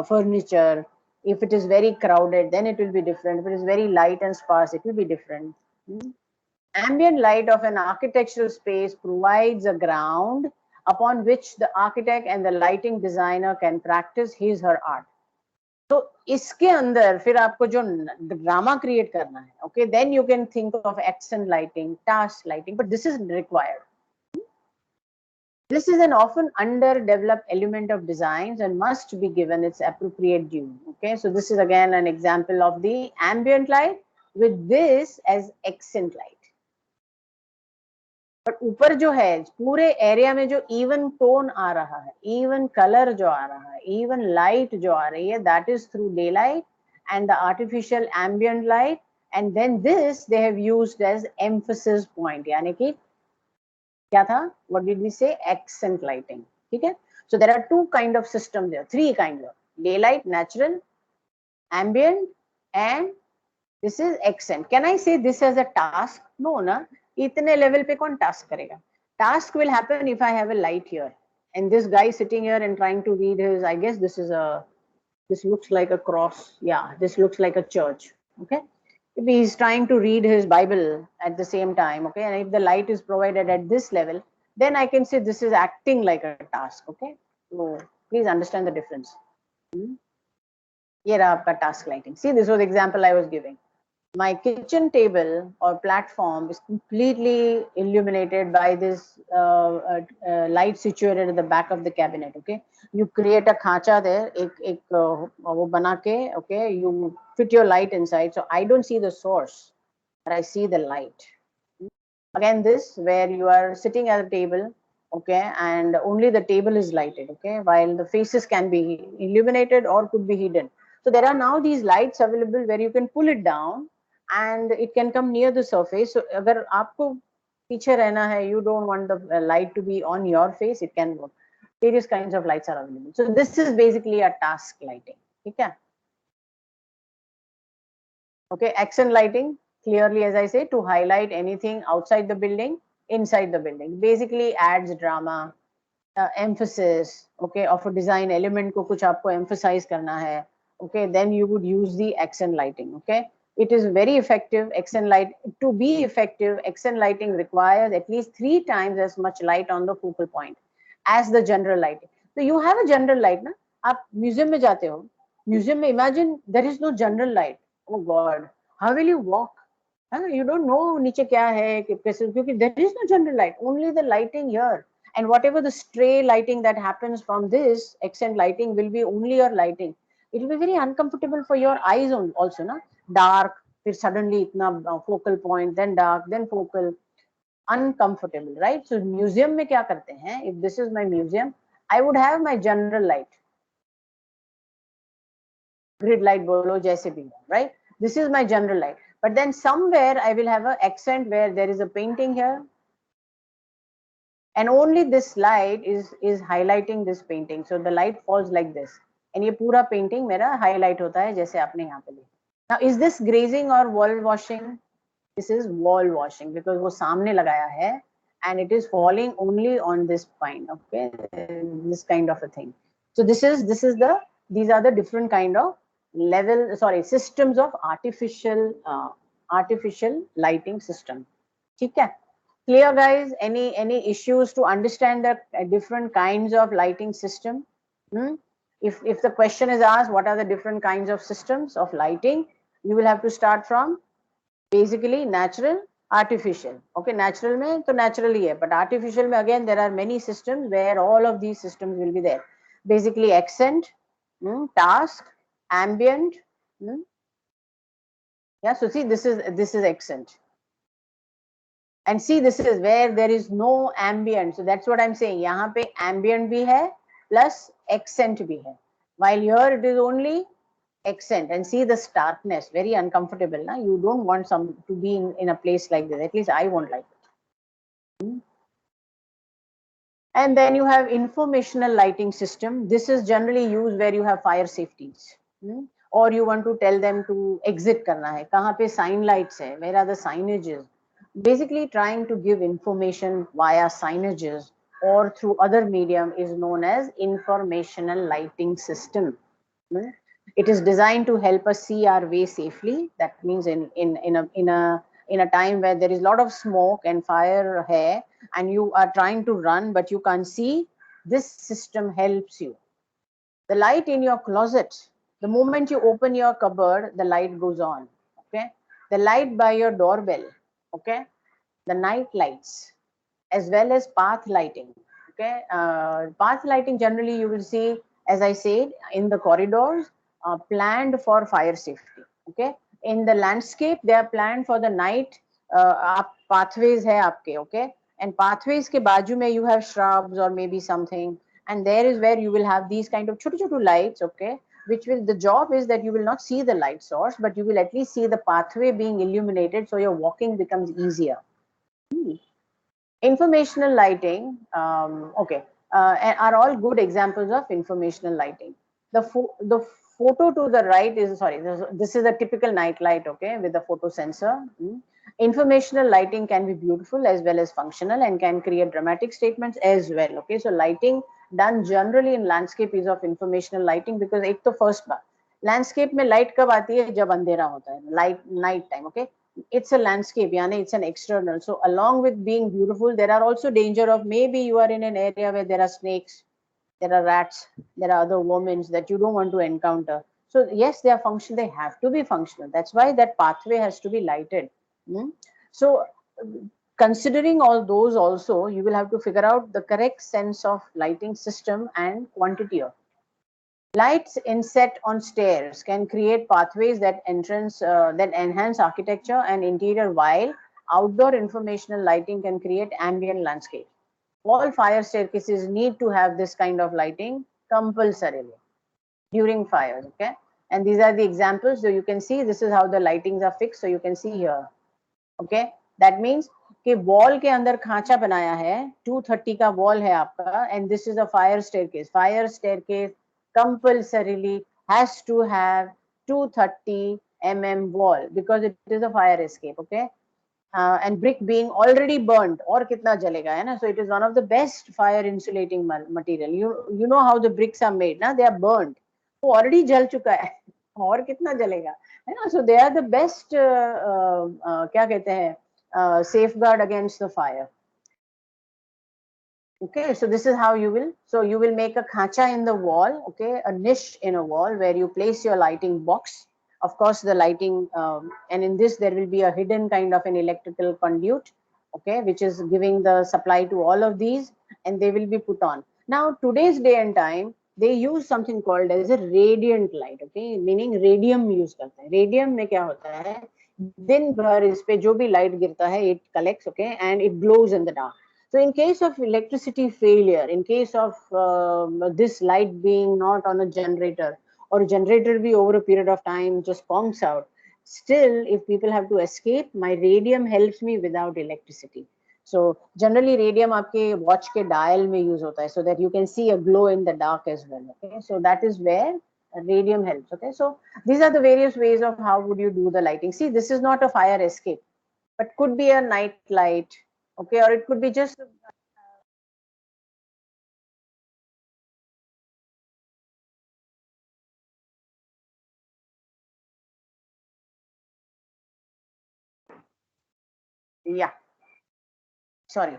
furniture. If it is very crowded, then it will be different. If it is very light and sparse, it will be different. Ambient light of an architectural space provides a ground upon which the architect and the lighting designer can practice his her art. तो इसके अंदर फिर आपको जो drama create करना है, okay, then you can think of accent lighting, task lighting, but this is required. This is an often underdeveloped element of designs and must be given its appropriate due. Okay, so this is again an example of the ambient light with this as accent light. But ऊपर जो है पूरे area में जो even tone आ रहा है, even color जो आ रहा है, even light जो आ रही है, that is through daylight and the artificial ambient light, and then this they have used as emphasis point. यानी कि क्या था? What did we say? Accent lighting. ठीक है? So there are two kind of systems there, three kind of: daylight, natural, ambient, and this is accent. Can I say this as a task? No, na. इतने level पे कौन task करेगा? Task will happen if I have a light here, and this guy sitting here and trying to read his. I guess this looks like a cross. Yeah, this looks like a church. Okay. If he's trying to read his Bible at the same time, okay, and if the light is provided at this level, then I can say this is acting like a task. Okay, so please understand the difference. Here आपका task lighting. See, this was the example I was giving. My kitchen table or platform is completely illuminated by this light situated at the back of the cabinet. Okay, you create a khacha there, एक वो बना के, okay, you fit your light inside, so I don't see the source, but I see the light. Again, this where you are sitting at a table, okay, and only the table is lighted, okay, while the faces can be illuminated or could be hidden. So there are now these lights available where you can pull it down and it can come near the surface. So अगर आपको पीछे रहना है, you don't want the light to be on your face, it can work. Various kinds of lights are available. So this is basically a task lighting. ठीक है? Okay, accent lighting, clearly, as I say, to highlight anything outside the building, inside the building. Basically adds drama, emphasis, okay, of a design element को कुछ आपको emphasize करना है. Okay, then you would use the accent lighting. Okay, it is very effective. Accent light, to be effective, accent lighting requires at least 3 times as much light on the focal point as the general lighting. So you have a general light, ना? आप museum में जाते हो, museum में imagine there is no general light. Oh God, how will you walk? You don't know नीचे क्या है, क्योंकि there is no general light, only the lighting here. And whatever the stray lighting that happens from this accent lighting will be only your lighting. It will be very uncomfortable for your eyes also, na? Dark, फिर suddenly इतना focal point, then dark, then focal, uncomfortable, right? So museum में क्या करते हैं? If this is my museum, I would have my general light, grid light बोलो जैसे भी, right? This is my general light. But then somewhere I will have an accent where there is a painting here, and only this light is highlighting this painting. So the light falls like this. And ये पूरा painting मेरा highlight होता है जैसे आपने यहाँ पे देखा. नाउ इज दिस ग्रेजिंग और wall washing? This is wall washing because वो सामने लगाया है and it is falling only on this point, okay, this kind of a thing. So these are the different kind of systems of artificial lighting system. ठीक है? Clear guys? Any issues to understand the different kinds of lighting system? If the question is asked what are the different kinds of systems of lighting, you will have to start from basically natural, artificial. Okay, natural mein to naturally hai, but artificial mein again there are many systems where all of these systems will be there. Basically accent, task, ambient. Yeah, so see this is accent. And see this is where there is no ambient. So that's what I'm saying. Yahan pe ambient bhi hai plus accent bhi hai. While here it is only accent, and see the starkness, very uncomfortable. Na? You don't want some to be in a place like this. At least I won't like it. And then you have informational lighting system. This is generally used where you have fire safeties. Or you want to tell them to exit karna hai. Kahan pe sign lights hai? Where are the signages? Basically trying to give information via signages or through other medium is known as informational lighting system. It is designed to help us see our way safely. That means in a time where there is a lot of smoke and fire hai, and you are trying to run but you can't see, this system helps you. The light in your closet, the moment you open your cupboard, the light goes on. Okay, the light by your doorbell. Okay, the night lights as well as path lighting. Okay, path lighting generally you will see, as I said, in the corridors, planned for fire safety. Okay, in the landscape they are planned for the night. Pathways hai aapke, okay, and pathways ke baaju mein you have shrubs or maybe something, and there is where you will have these kind of chotu lights, okay, which will, the job is that you will not see the light source, but you will at least see the pathway being illuminated, so your walking becomes easier. Informational lighting, okay, are all good examples of informational lighting. The photo to the right is, sorry, this is a typical night light, okay, with the photo sensor. Informational lighting can be beautiful as well as functional and can create dramatic statements as well. Okay, so lighting done generally in landscape is of informational lighting, because एक तो first बात, landscape में light कब आती है? जब अंधेरा होता है, light night time. Okay, it's a landscape, yani it's an external. So along with being beautiful, there are also danger of, maybe you are in an area where there are snakes, there are rats, there are other vermin that you don't want to encounter. So yes, they are functional, they have to be functional. That's why that pathway has to be lighted. So considering all those also, you will have to figure out the correct sense of lighting system and quantity of. Lights inset on stairs can create pathways that enhance architecture and interior, while outdoor informational lighting can create ambient landscape. All fire staircases need to have this kind of lighting compulsorily during fires. Okay, and these are the examples. So you can see this is how the lightings are fixed. So you can see here. Okay, that means कि wall के अंदर खांचा बनाया है, 230 का wall है आपका, and this is a fire staircase. Fire staircase compulsorily has to have 230 wall because it is a fire escape. Okay, and brick being already burnt, और कितना जलेगा है ना? So it is one of the best fire insulating material. You know how the bricks are made, ना? They are burnt. वो already जल चुका है, और कितना जलेगा है ना? So they are the best क्या कहते हैं, safeguard against the fire. Okay, so this is how you will make a khacha in the wall, okay, a niche in a wall where you place your lighting box. Of course, the lighting, and in this there will be a hidden kind of an electrical conduit, okay, which is giving the supply to all of these, and they will be put on. Now, today's day and time, they use something called as a radiant light, okay, meaning radium use करते हैं. Radium में क्या होता है? दिन भर इस पे जो भी light गिरता है, it collects, okay, and it glows in the dark. So in case of electricity failure, in case of this light being not on a generator, or a generator be over a period of time just conks out, still if people have to escape, my radium helps me without electricity. So generally radium आपके watch के dial में use होता है, so that you can see a glow in the dark as well. Okay, so that is where radium helps. Okay, so these are the various ways of how would you do the lighting. See, this is not a fire escape, but could be a night light. Okay, or it could be just yeah. Sorry.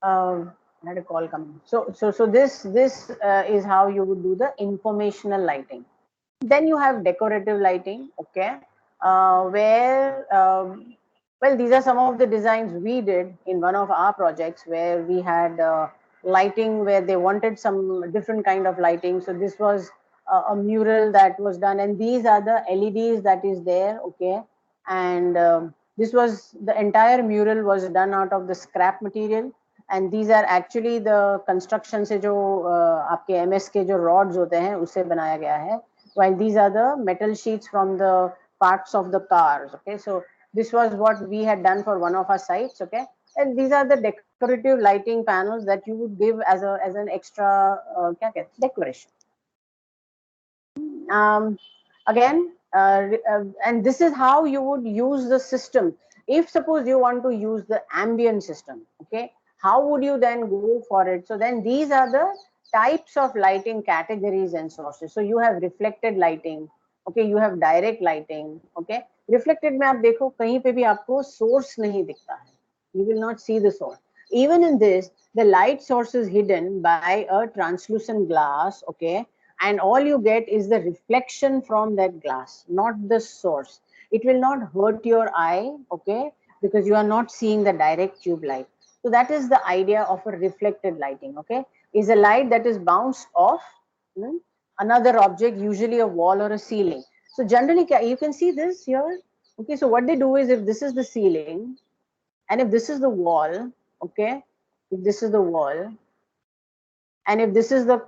I had a call coming. So this is how you would do the informational lighting. Then you have decorative lighting. Okay, where well, these are some of the designs we did in one of our projects where we had lighting where they wanted some different kind of lighting. So this was a mural that was done, and these are the LEDs that is there. Okay, and this was the entire mural was done out of the scrap material, and these are actually the construction से जो आपके MS के जो rods होते हैं उससे बनाया गया है, while these are the metal sheets from the parts of the cars. Okay, so this was what we had done for one of our sites. Okay, and these are the decorative lighting panels that you would give as an extra क्या कहते हैं, decoration. Again, and this is how you would use the system. If suppose you want to use the ambient system, okay, how would you then go for it? So then these are the types of lighting categories and sources. So you have reflected lighting, okay, you have direct lighting. Okay, reflected में आप देखो कहीं पे भी आपको source नहीं दिखता है, you will not see the source. Even in this, the light source is hidden by a translucent glass. Okay, and all you get is the reflection from that glass, not the source. It will not hurt your eye, okay, because you are not seeing the direct tube light. So that is the idea of a reflected lighting. Okay, is a light that is bounced off another object, usually a wall or a ceiling. So generally you can see this here. Okay, so what they do is, if this is the ceiling and if this is the wall, okay, if this is the wall, and if this is the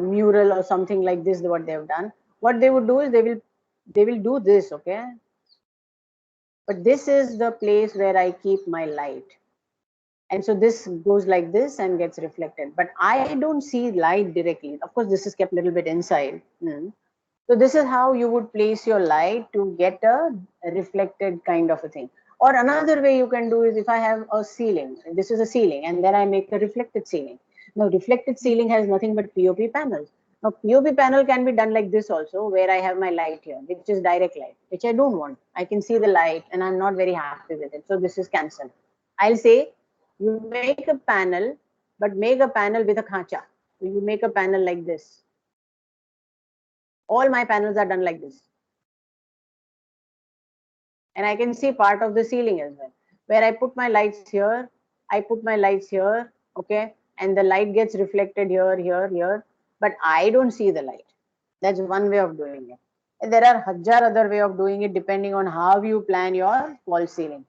mural or something like this, what they have done, what they would do is they will do this. Okay, but this is the place where I keep my light, and so this goes like this and gets reflected, but I don't see light directly. Of course this is kept a little bit inside. So this is how you would place your light to get a reflected kind of a thing. Or another way you can do is, if I have a ceiling, this is a ceiling, and then I make a reflected ceiling. Now reflected ceiling has nothing but POP panels. Now POP panel can be done like this also, where I have my light here, which is direct light, which I don't want. I can see the light and I'm not very happy with it. So this is cancelled. I'll say, you make a panel, but make a panel with a khacha. So you make a panel like this. All my panels are done like this. And I can see part of the ceiling as well, where I put my lights here, I put my lights here, okay, and the light gets reflected here, here, here, but I don't see the light. That's one way of doing it. And there are hajar other way of doing it, depending on how you plan your false ceiling.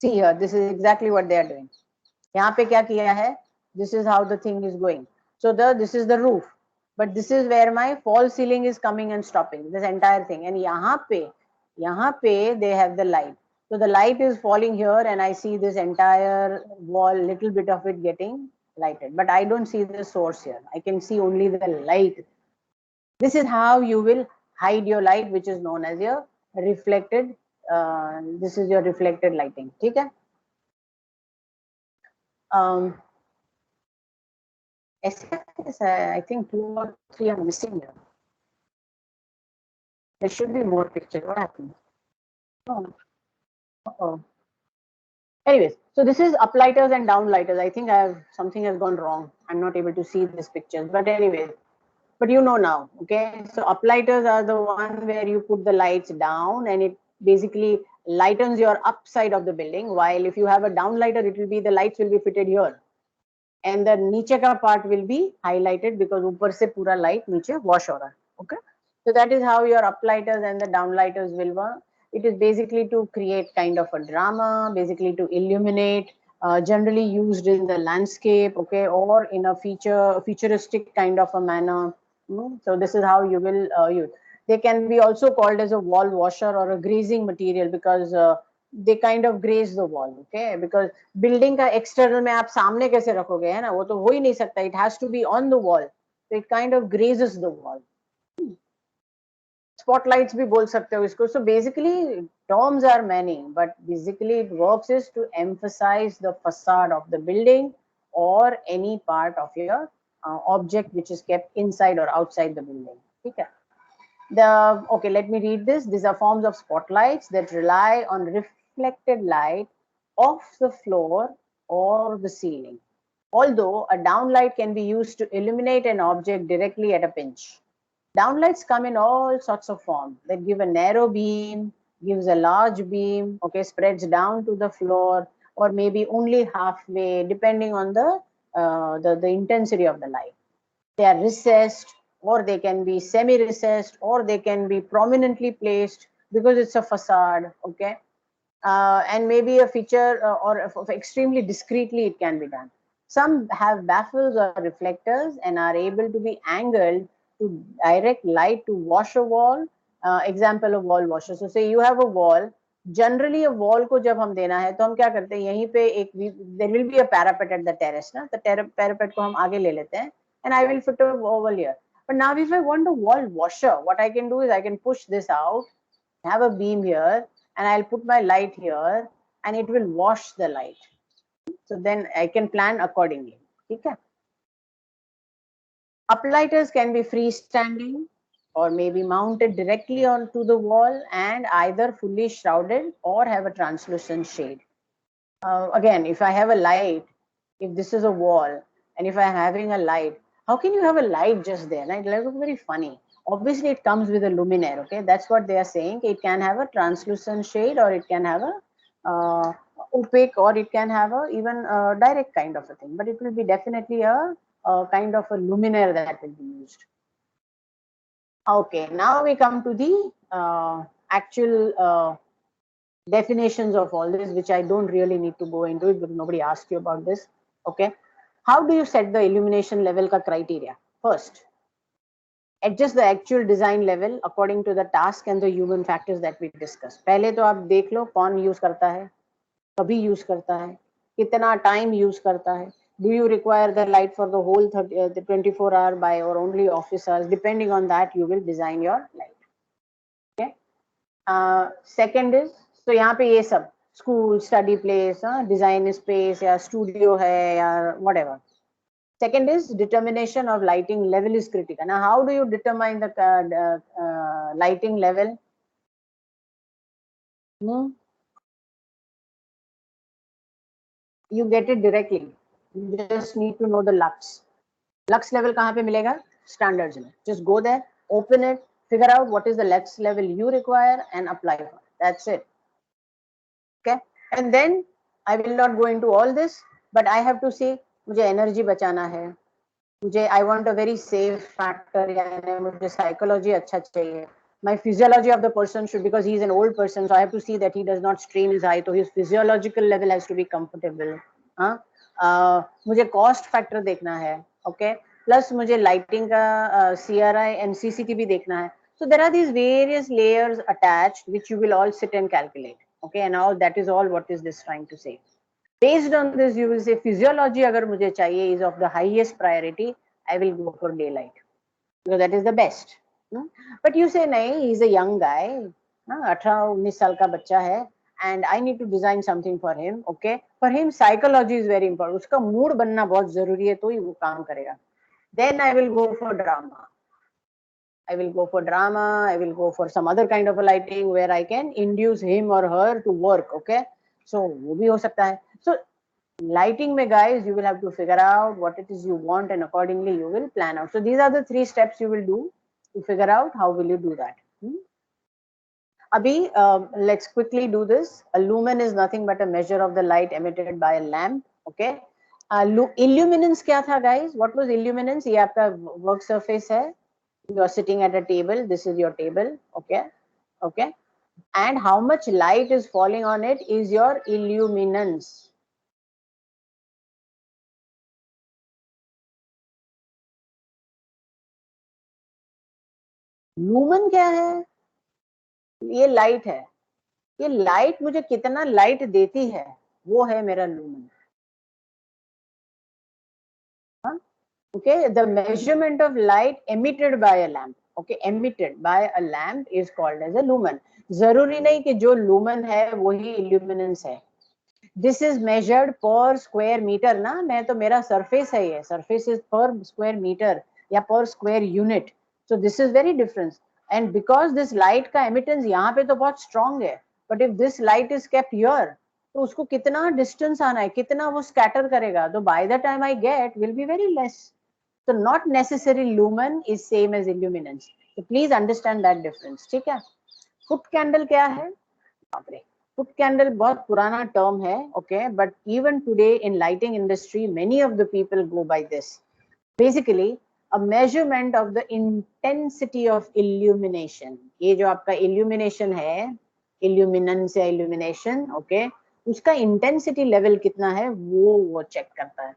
See here, this is exactly what they are doing. यहाँ पे क्या किया है? This is how the thing is going. So this is the roof, but this is where my false ceiling is coming and stopping this entire thing. And यहाँ पे they have the light. So the light is falling here, and I see this entire wall, little bit of it getting lighted, but I don't see the source here. I can see only the light. This is how you will hide your light, which is known as your reflected. This is your reflected lighting. ठीक है? I think 2 or 3 are missing here. There should be more pictures. What happened? Oh. Uh-oh. Anyways, so this is uplighters and downlighters. I think something has gone wrong. I'm not able to see these pictures. But anyways, but you know now, okay? So uplighters are the one where you put the lights down and it basically lightens your upside of the building. While if you have a downlighter, it will be the lights will be fitted here. And the नीचे का part will be highlighted because ऊपर से पूरा light नीचे wash हो रहा है. Okay? So that is how your uplighters and the downlighters will work. It is basically to create kind of a drama, basically to illuminate, generally used in the landscape, okay, or in a futuristic kind of a manner. So this is how you will use. They can be also called as a wall washer or a grazing material because they kind of graze the wall. Okay, because building का external में आप सामने कैसे रखोगे, है ना, वो तो हो ही नहीं सकता. It has to be on the wall, so it kind of grazes the wall. Spotlights भी बोल सकते हो इसको. So basically terms are many, but basically it works is to emphasize the facade of the building or any part of your object which is kept inside or outside the building. Okay. Okay, let me read this. These are forms of spotlights that rely on reflected light off the floor or the ceiling. Although a downlight can be used to illuminate an object directly at a pinch. Downlights come in all sorts of forms. They give a narrow beam, gives a large beam, okay, spreads down to the floor, or maybe only halfway, depending on the intensity of the light. They are recessed, or they can be semi-recessed, or they can be prominently placed because it's a facade, okay, and maybe a feature or extremely discreetly it can be done. Some have baffles or reflectors and are able to be angled to direct light to wash a wall. Example of wall washer. So say you have a wall. Generally a wall को जब हम देना है तो हम क्या करते हैं, यहीं पे एक there will be a parapet at the terrace ना, तो parapet को हम आगे ले लेते हैं and I will fit a wall here. But now if I want a wall washer, what I can do is I can push this out, have a beam here, and I'll put my light here and it will wash the light. So then I can plan accordingly. Okay. Uplighters can be freestanding or maybe mounted directly onto the wall and either fully shrouded or have a translucent shade. Again, if I have a light, if this is a wall and if I'm having a light, how can you have a light just there? Right? It looks very funny. Obviously it comes with a luminaire. Okay, that's what they are saying. It can have a translucent shade or it can have a opaque, or it can have a even a direct kind of a thing, but it will be definitely a kind of a luminaire that will be used. Okay, now we come to the actual definitions of all this, which I don't really need to go into it, but nobody asked you about this. Okay, how do you set the illumination level ka criteria? First, adjust the actual design level according to the task and the human factors that we discussed. पहले तो आप देख लो कौन use करता है, कभी use करता है, कितना टाइम यूज करता है. Do you require the light for the whole 24 hour by or only office hours? Depending on that, you will design your light. Okay. Second is, so यहाँ पे ये सब school, study place, design space या studio है या whatever. Second is determination of lighting level is critical. Now, how do you determine the lighting level? You get it directly. You just need to know the lux. Lux level कहाँ पे मिलेगा? Standards में. Just go there, open it, figure out what is the lux level you require and apply for it. That's it. Okay. And then I will not go into all this, but I have to say मुझे energy बचाना है. मुझे I want a very safe factor, यानी मुझे psychology अच्छा चाहिए. My physiology of the person should, because he is an old person, so I have to see that he does not strain his eye, so his physiological level has to be comfortable. मुझे cost factor देखना है, okay, plus मुझे lighting का CRI and CCTV देखना है. So there are these various layers attached which you will all sit and calculate, okay, and now that is all what is this trying to say. Based on this, you will say physiology अगर मुझे चाहिए is of the highest priority, I will go for daylight because that is the best. But you say नहीं, he is a young guy, 18-19 साल का बच्चा है, and I need to design something for him. Okay, for him psychology is very important. उसका mood बनना बहुत जरूरी है तो ही वो काम करेगा. Then I will go for drama. I will go for drama. I will go for some other kind of a lighting where I can induce him or her to work. Okay, so वो भी हो सकता है. So lighting में guys, you will have to figure out what it is you want and accordingly you will plan out. So these are the 3 steps you will do to figure out how will you do that. Abhi, let's quickly do this. A lumen is nothing but a measure of the light emitted by a lamp. Okay. Illuminance क्या था guys? What was illuminance? ये आपका work surface है. You are sitting at a table. This is your table. Okay. Okay. And how much light is falling on it is your illuminance. Lumen क्या है? ये light है, ये light मुझे कितना लाइट देती है वो है मेरा lumen. Okay, the measurement of light emitted by a lamp, okay, emitted by a lamp is called as a lumen. जरूरी नहीं कि जो lumen है वही illuminance है. This is measured per square meter ना, मैं तो मेरा surface है ये, surface is per square meter या per square unit. So this is very different. And because this light का emittance यहाँ पे तो बहुत strong है, but if this light is kept here, तो उसको कितना distance आना है, कितना वो scatter करेगा, तो by the time I get will be very less. So not necessarily lumen is same as illuminance. So please understand that difference. ठीक है? Foot candle क्या है? Foot candle बहुत पुराना term है, okay? But even today in lighting industry, many of the people go by this. Basically, a measurement of the intensity of illumination. ये जो आपका illumination है, illuminance या illumination, okay? उसका intensity level कितना है वो check करता है.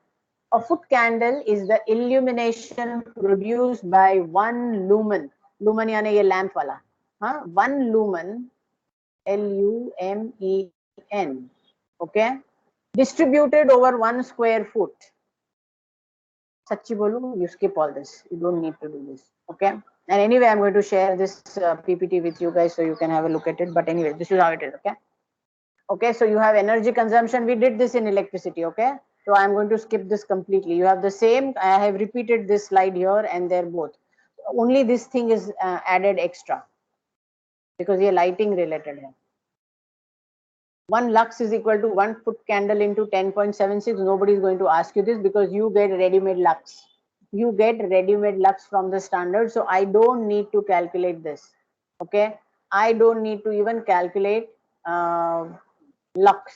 A foot candle is the illumination produced by one lumen. Lumen यानी ये lamp वाला, हाँ, one lumen, L-U-M-E-N, okay, distributed over 1 square foot. सच्ची बोलूं, you skip all this. You don't need to do this, okay? And anyway, I'm going to share this PPT with you guys so you can have a look at it. But anyway, this is how it is, okay? Okay, so you have energy consumption. We did this in electricity, okay? So I'm going to skip this completely. You have the same, I have repeated this slide here and there both. Only this thing is added extra because ये lighting related है. 1 lux is equal to 1 foot candle into 10.76. Nobody is going to ask you this because you get ready-made lux. You get ready-made lux from the standard. So I don't need to calculate this, okay? I don't need to even calculate lux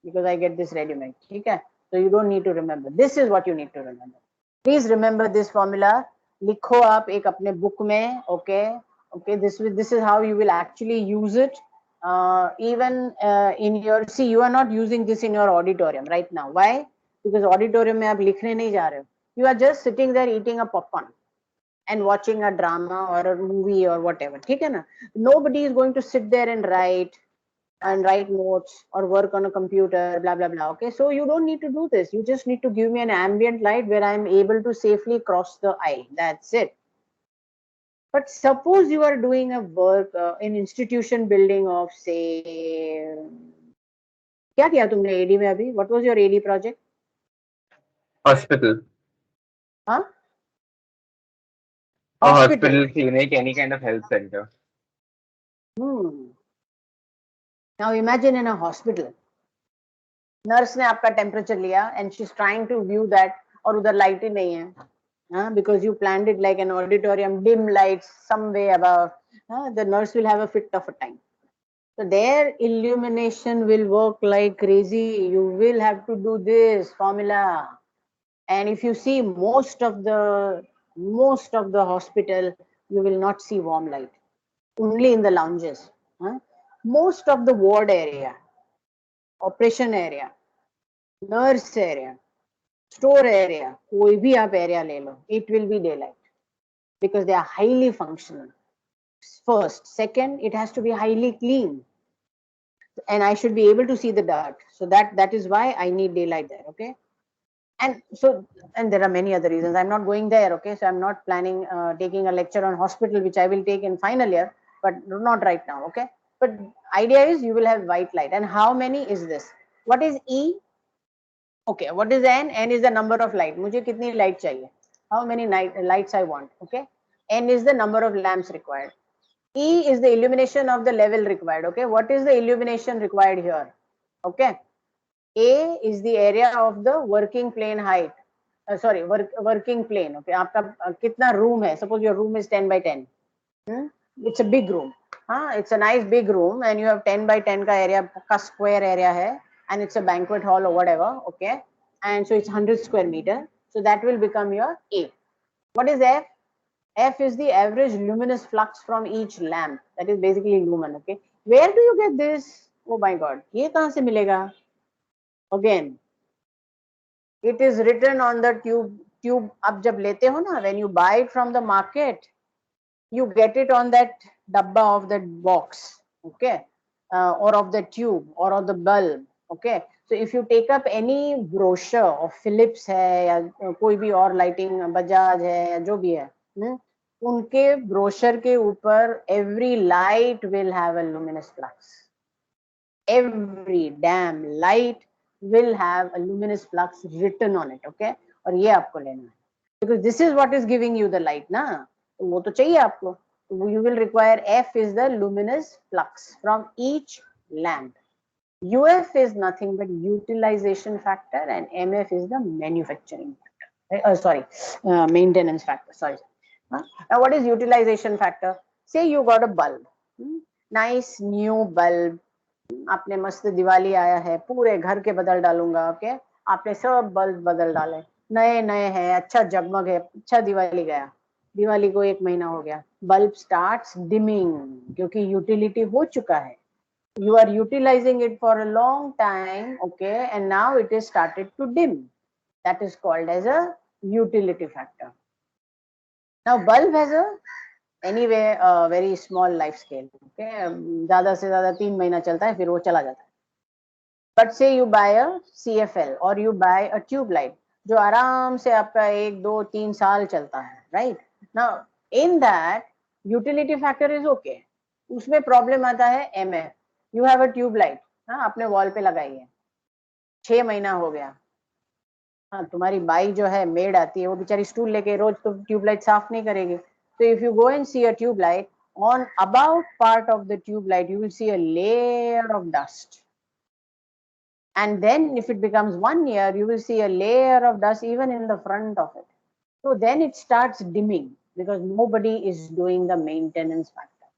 because I get this ready-made. Okay, so you don't need to remember. This is what you need to remember. Please remember this formula. लिखो आप एक अपने book में, okay? Okay, this is how you will actually use it. Even in your, see, you are not using this in your auditorium right now. Why? Because auditorium में आप लिखने नहीं जा रहे हो. You are just sitting there eating a popcorn and watching a drama or a movie or whatever. ठीक है ना? Nobody is going to sit there and write notes or work on a computer, blah blah blah. Okay, so you don't need to do this. You just need to give me an ambient light where I'm able to safely cross the aisle. That's it. But suppose you are doing a work in institution building of, say, क्या किया तुमने AD में अभी? What was your AD project? Hospital. हाँ? A hospital clinic, any kind of health center. Now imagine in a hospital, nurse ने आपका temperature लिया and she's trying to view that और उधर light ही नहीं है, because you planned it like an auditorium, dim lights some way above, the nurse will have a fit of a time. So their illumination will work like crazy. You will have to do this formula. And if you see most of the hospital, you will not see warm light. Only in the lounges. Most of the ward area, operation area, nurse area, store area, कोई भी आप area ले लो, it will be daylight because they are highly functional. First, second, it has to be highly clean, and I should be able to see the dirt. So that is why I need daylight there. Okay, and so, and there are many other reasons. I'm not going there. Okay, so I'm not planning taking a lecture on hospital, which I will take in final year, but not right now. Okay, but idea is you will have white light. And how many is this? What is E? Okay, what is N? N is the number of light. मुझे कितनी light चाहिए? How many lights I want? Okay, N is the number of lamps required. E is the illumination of the level required. Okay, what is the illumination required here? Okay, A is the area of the working plane height. Sorry, working plane. Okay, आपका कितना room है? Suppose your room is 10 by 10. It's a big room. It's a nice big room, and you have 10 by 10 का area, का square area है, and it's a banquet hall or whatever. Okay, and so it's 100 square meter. So that will become your A. What is F? F is the average luminous flux from each lamp. That is basically lumen. Okay, where do you get this? Oh my God, ये कहाँ से मिलेगा? Again, it is written on the tube. Tube आप जब लेते हो ना, when you buy it from the market, you get it on that dabba of that box, okay, or of the tube or of the bulb, okay. So if you take up any brochure of Philips है या कोई भी और lighting Bajaj है या जो भी है, उनके brochure के ऊपर every light will have a luminous flux. Every damn light will have a luminous flux written on it, okay. और ये आपको लेना है, because this is what is giving you the light ना, तो वो तो चाहिए आपको. You will require F is the luminous flux from each lamp. UF is nothing but utilization factor and MF is the manufacturing factor. Maintenance factor. Sorry. Now, what is utilization factor? Say you got a bulb, nice new bulb. आपने मस्त दिवाली आया है, पूरे घर के बदल डालूंगा, okay. आपने सब बल्ब बदल डाले, नए नए हैं, अच्छा जगमग है, अच्छा दिवाली गया, दिवाली को 1 महीना हो गया, बल्ब स्टार्ट्स डिमिंग, क्योंकि यूटिलिटी हो चुका है. You are utilizing it for a long time, okay, and now it is started to dim. That is called as a utility factor. Now bulb has a anyway a very small life scale, okay. ज़्यादा से ज़्यादा 3 महीना चलता है, फिर वो चला जाता है. But say you buy a CFL or you buy a tube light, जो आराम से आपका 1, 2, 3 साल चलता है, right? Now in that utility factor is okay. उसमें प्रॉब्लम आता है MF. You have a tube light, हाँ, आपने वॉल पे लगाई है, 6 महीना हो गया, हाँ, तुम्हारी बाई जो है मेड आती है, वो बेचारी स्टूल लेके रोज तो ट्यूबलाइट साफ नहीं करेगी. So if you go and see a tube light, on about part of the tube light you will see a layer of dust, and then if it becomes 1 year you will see a layer of dust even in the front of it. So then it starts dimming because nobody is doing the maintenance factor,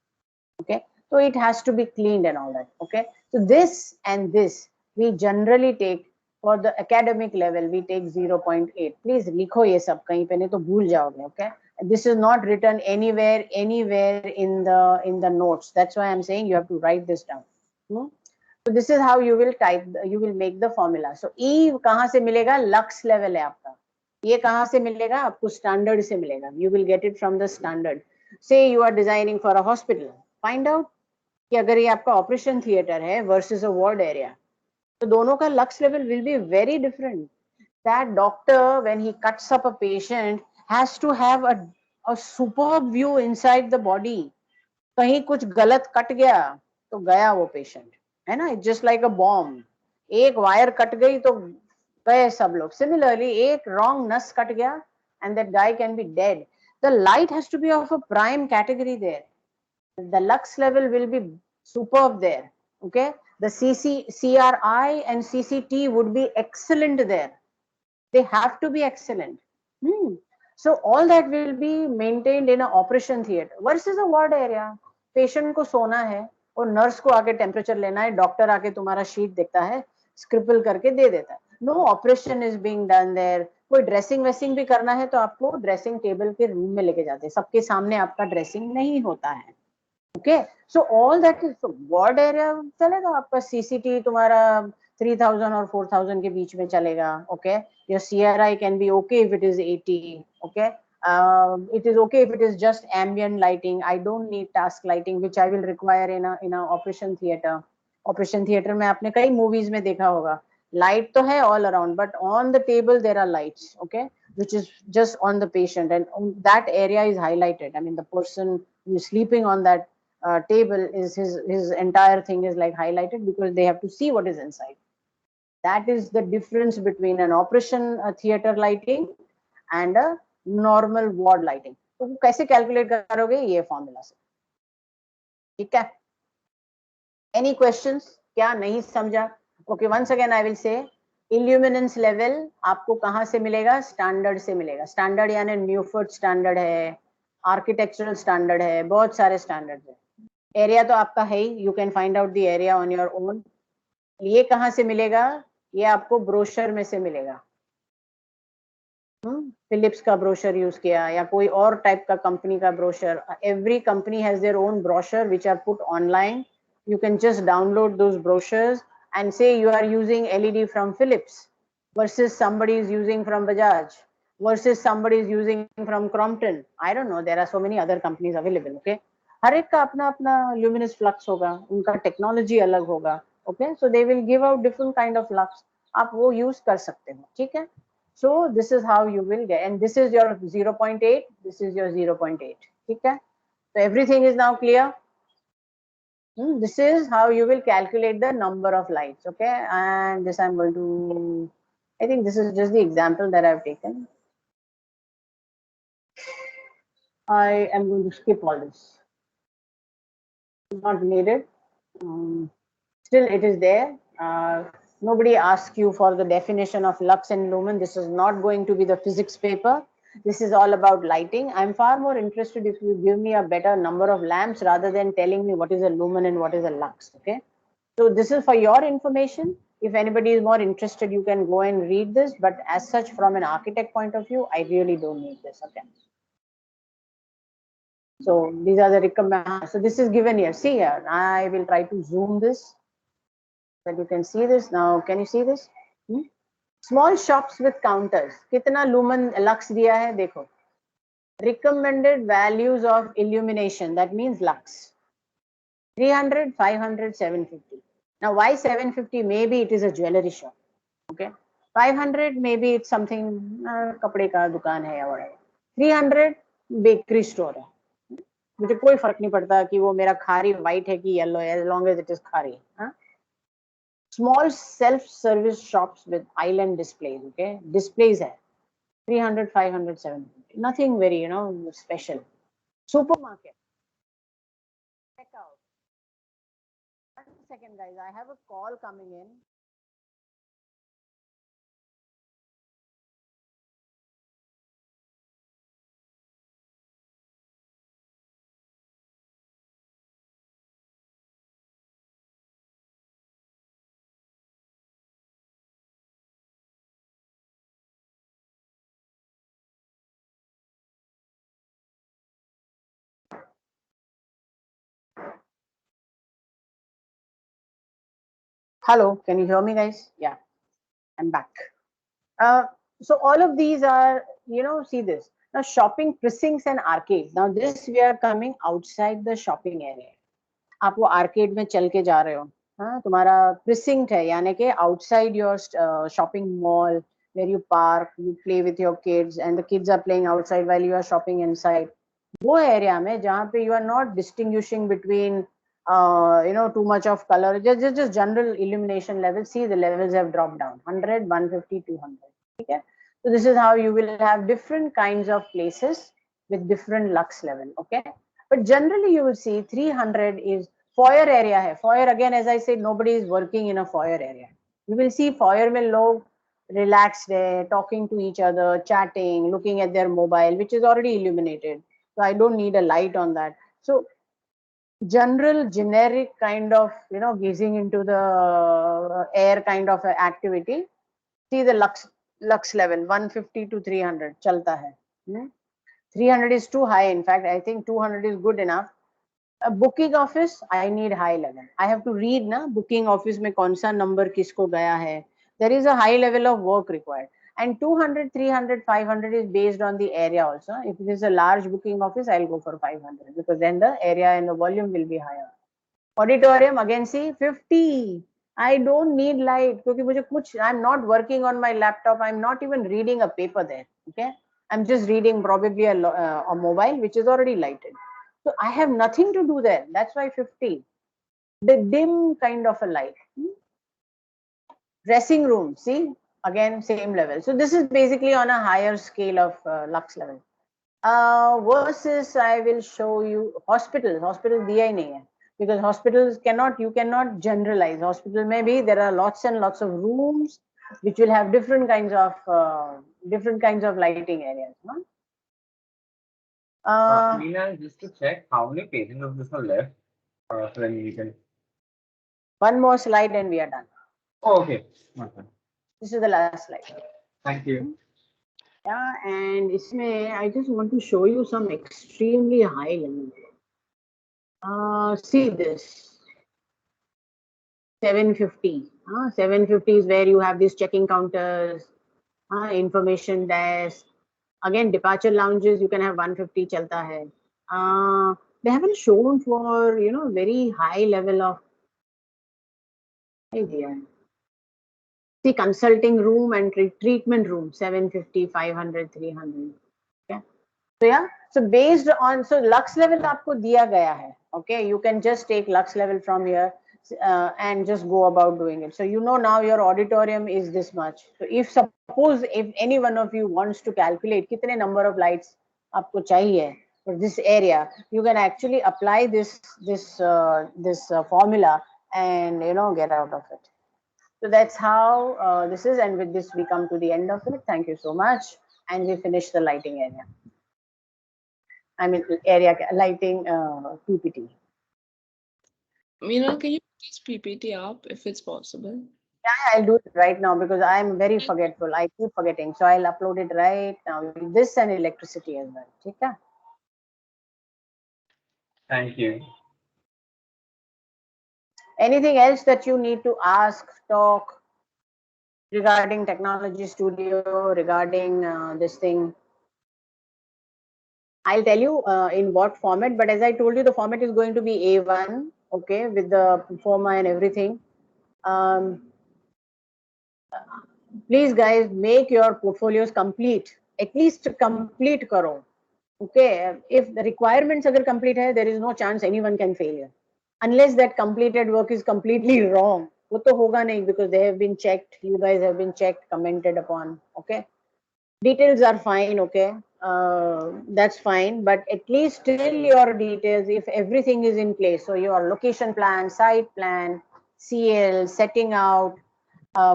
okay. So it has to be cleaned and all that, okay. So this and this we generally take for the academic level, we take 0.8. Please लिखो ये सब, कहीं पे नहीं तो भूल जाओगे, okay. This is not written anywhere in the notes. That's why I'm saying you have to write this down. So this is how you will type, you will make the formula. So E कहाँ से मिलेगा? Lux level है आपका. ये कहाँ से मिलेगा? आपको standard से मिलेगा. You will get it from the standard. Say you are designing for a hospital. Find out कि अगर ये आपका ऑपरेशन थिएटर है वर्सेस अ वार्ड एरिया, तो दोनों का lux level will be very different. That doctor when he cuts up a patient has to have a superb view inside the body. कहीं कुछ गलत कट गया तो गया वो पेशेंट, है ना. It's just like a bomb. एक वायर कट गई तो गए सब लोग. सिमिलरली एक रॉन्ग नस कट गया and that guy can be dead. The light has to be of a prime category there. The lux level will be superb there, okay. The CRI and CCT would be excellent there. They have to be excellent. So all that will be maintained in an operation theater versus a ward area. Patient को सोना है और nurse को आके temperature लेना है, doctor आके तुम्हारा शीट देखता है, स्क्रिपल करके दे देता है. No operation is being done there. कोई ड्रेसिंग वेसिंग भी करना है तो आपको ड्रेसिंग टेबल के रूम में लेके जाते हैं, सबके सामने आपका ड्रेसिंग नहीं होता है, okay. So all that is ward area चलेगा आपका. सीसीटी तुम्हारा 3000 और 4000 के बीच में चलेगा, okay. Your CRI can be okay if it is 80, okay. It is okay if it is just ambient lighting. I don't need task lighting which I will require in a operation theater. Operation theater में आपने कई movies में देखा होगा, light तो है all around but on the table there are lights, okay, which is just on the patient and that area is highlighted. I mean the person who is sleeping on that table is his entire thing is like highlighted because they have to see what is inside. That is the difference between an operation theater lighting and a normal ward lighting. तो कैसे calculate करोगे? ये formula से, ठीक है. Any questions? क्या नहीं समझा? Okay, once again I will say illuminance level आपको कहाँ से मिलेगा? स्टैंडर्ड से मिलेगा. स्टैंडर्ड यानी न्यूफोर्ड स्टैंडर्ड है, आर्किटेक्चरल स्टैंडर्ड है, बहुत सारे स्टैंडर्ड है. एरिया तो आपका है ही, you can find out the area on your own. ये कहाँ से मिलेगा? ये आपको ब्रोशर में से मिलेगा. फिलिप्स का ब्रोशर यूज किया या कोई और टाइप का कंपनी का brochure. Every company has their own brochure which are put online. You can just download those brochures and say you are using LED from Philips versus somebody is using from Bajaj versus somebody is using from Crompton. I don't know. There are so many other companies available. Okay, हर एक का अपना अपना luminous flux होगा, उनका technology अलग होगा. Okay, so they will give out different kind of lux. आप वो use कर सकते हो, ठीक है? So this is how you will get, and this is your 0.8. This is your 0.8. ठीक है? So everything is now clear. This is how you will calculate the number of lights. Okay, and this I'm going to. I think this is just the example that I've taken. I am going to skip all this. Not needed. Still, it is there. Nobody asks you for the definition of lux and lumen. This is not going to be the physics paper. This is all about lighting. I'm far more interested if you give me a better number of lamps rather than telling me what is a lumen and what is a lux. Okay. So this is for your information. If anybody is more interested, you can go and read this. But as such, from an architect point of view, I really don't need this. Okay. So these are the recommend. So this is given here. See here. I will try to zoom this, that you can see this now. Can you see this? Small shops with counters. कितना lumen lux दिया है देखो. Recommended values of illumination. That means lux. 300, 500, 750. Now why 750? Maybe it is a jewelry shop. Okay. 500 maybe it's something कपड़े का दुकान है या whatever. 300 bakery store है. मुझे कोई फर्क नहीं पड़ता कि वो मेरा खारी white है कि yellow है, as long as it is Khari. Small self-service shops with island displays. Okay, displays hai 300, 500, 750. Nothing very special. Supermarket. Check out. 1 second, guys. I have a call coming in. Hello, can you hear me, guys? Yeah, I'm back. So all of these are, see this. Now shopping precincts and arcades. Now this we are coming outside the shopping area. आप वो arcade में चल के जा रहे हो, हाँ तुम्हारा precinct है, यानी कि outside your shopping mall where you park, you play with your kids, and the kids are playing outside while you are shopping inside. वो area में जहाँ पे you are not distinguishing between too much of color, just general illumination level. See, the levels have dropped down 100, 150, 200. Okay, so this is how you will have different kinds of places with different lux level. Okay, but generally you will see 300 is foyer area hai. Foyer, again, as I said, nobody is working in a foyer area. You will see foyer mein log relaxed hai, talking to each other, chatting, looking at their mobile, which is already illuminated. So I don't need a light on that. So general generic kind of gazing into the air kind of activity. See the lux level 150 to 300 chalta hai. 300 is too high. In fact, I think 200 is good enough. A booking office, I need high level. I have to read na booking office mein kaun sa number kisko gaya hai. There is a high level of work required. And 200, 300, 500 is based on the area also. If it is a large booking office, I'll go for 500 because then the area and the volume will be higher. Auditorium, again see 50. I don't need light because I'm not working on my laptop. I'm not even reading a paper there. Okay, I'm just reading probably a mobile which is already lighted. So I have nothing to do there. That's why 50. The dim kind of a light. Dressing room, see, again same level. So this is basically on a higher scale of lux level. Versus I will show you hospitals. Hospitals diya hi nahi hai. Because hospitals you cannot generalize. Hospital maybe there are lots and lots of rooms which will have different kinds of lighting areas. No? Meena, just to check how many pages of this are left. Then we can. One more slide and we are done. Oh, okay. This is the last slide. Thank you. Yeah, and I just want to show you some extremely high level. See this 750. 750 is where you have these checking counters, information desk, Again, departure lounges, you can have 150 chalta hai. They haven't shown for, you know, very high level of idea. See, consulting room and treatment room, 750, 500, 300. Okay. So yeah, so based on, so lux level आपको दिया गया है. Okay, you can just take lux level from here and just go about doing it. So you know now your auditorium is this much. So if suppose if any one of you wants to calculate कितने number of lights आपको चाहिए for this area, you can actually apply this formula and, you know, get out of it. So that's how this is, and with this we come to the end of it. Thank you so much, and we finish the lighting area. I mean, area lighting PPT. Meenal, can you please PPT up if it's possible? Yeah, I'll do it right now because I'm very forgetful. I keep forgetting. So I'll upload it right now. This and electricity as well. Okay? Thank you. Anything else that you need to ask, talk regarding Technology Studio, regarding this thing? I'll tell you in what format, but as I told you, the format is going to be A1, okay, with the forma and everything. Please guys, make your portfolios complete, at least complete karo. Okay, if the requirements are complete hai, there is no chance anyone can fail here. Unless that completed work is completely wrong. वो तो होगा नहीं, because they have been checked, you guys have been checked, commented upon. Okay, details are fine. Okay, that's fine, but at least still your details, if everything is in place, so your location plan, site plan, CL, setting out,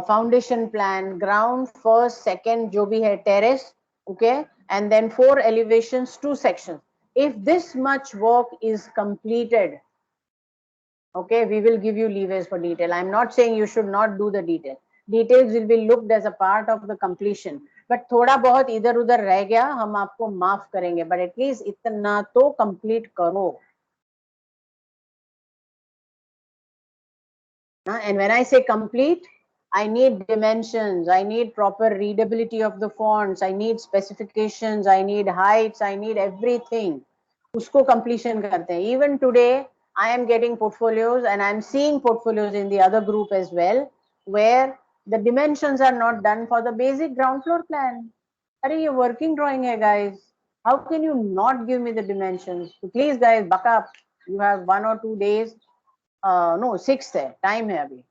foundation plan, ground, first, second, jo bhi hai, terrace, okay, and then 4 elevations, 2 sections. If this much work is completed, okay, we will give you leeways for detail. I'm not saying you should not do the detail. Details will be looked as a part of the completion. But थोड़ा बहुत इधर उधर रह गया, हम आपको माफ करेंगे. But at least इतना तो complete करो. And when I say complete, I need dimensions, I need proper readability of the fonts, I need specifications, I need heights, I need everything. Usko completion karte hain. Even today, I am getting portfolios and I am seeing portfolios in the other group as well, where the dimensions are not done for the basic ground floor plan. Are you working drawing hai, guys? How can you not give me the dimensions? So please, guys, buck up. You have 1 or 2 days. No, 6th है, time है अभी,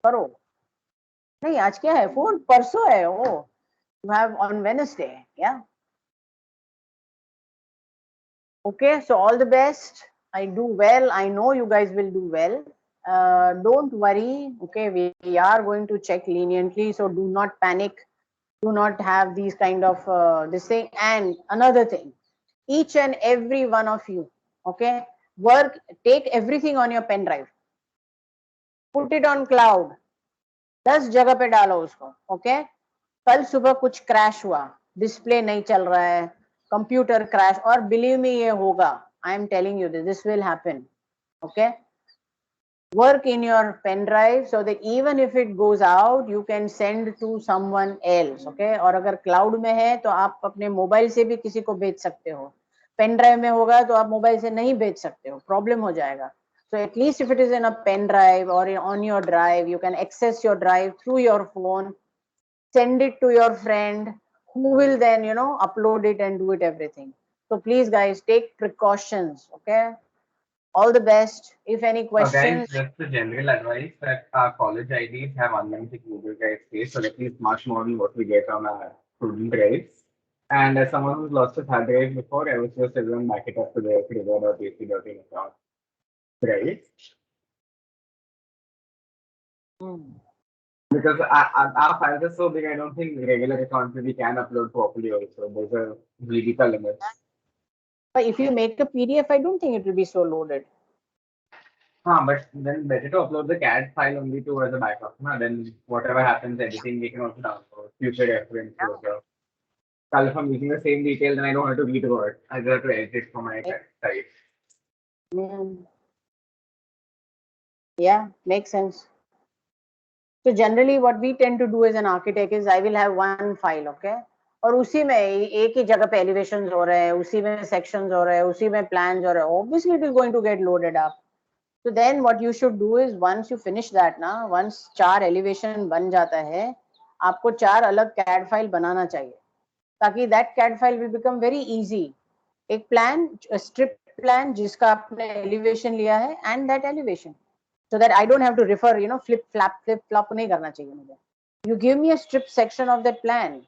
करो. नहीं, आज क्या है, 4 परसों है. ओ, you have on Wednesday. Yeah, okay, so all the best. I do well, I know you guys will do well. Don't worry, okay, we are going to check leniently, so do not panic, do not have these kind of this thing. And another thing, each and every one of you, okay, work, take everything on your pen drive, put it on cloud, 10 जगह पे डालो उसको. Okay, कल सुबह कुछ crash हुआ, display नहीं चल रहा है, कंप्यूटर क्रैश, और बिलीव मी ये होगा. I am telling you this will happen. Okay, work in your pen drive so that even if it goes out you can send to someone else. Okay, और अगर cloud में है तो आप अपने मोबाइल से भी किसी को भेज सकते हो. पेन ड्राइव में होगा तो आप मोबाइल से नहीं भेज सकते हो, प्रॉब्लम हो जाएगा. So at least if it is in a pen drive or on your drive, you can access your drive through your phone, send it to your friend who will then, you know, upload it and do it everything. So please guys, take precautions. Okay, all the best. If any questions. Guys, just a general advice that our college IDs have unlimited Google Drive space, so at least much more than what we get on our student drives. And as someone who's lost his hard drive before, I was just everyone back it up to the trigger.ac.in account. Right? Because our files are so big, I don't think regular accounts we can upload properly also. There's a GDPR limit. But if you make a PDF, I don't think it will be so loaded. But then better to upload the CAD file only to as a backup. Then whatever happens, editing we can also download. Future reference. If I'm using the same detail, then I don't have to read it. I just have to edit it from my site. Yeah, makes sense. So generally what we tend to do as an architect is I will have one file, okay? और उसी में एक ही जगह पे elevations हो रहे हैं, उसी में सेक्शंस हो रहे हैं, उसी में प्लान्स हो रहे हैं, obviously it is going to get loaded up. So then what you should do is once you finish that ना, once 4 एलिवेशन बन जाता है, आपको 4 अलग CAD फाइल बनाना चाहिए, ताकि that CAD file will become very easy. एक प्लान, स्ट्रिप प्लान जिसका आपने एलिवेशन लिया है and that elevation, so that I don't have to refer, flip flop नहीं करना चाहिए मुझे. You give me a strip section of that plan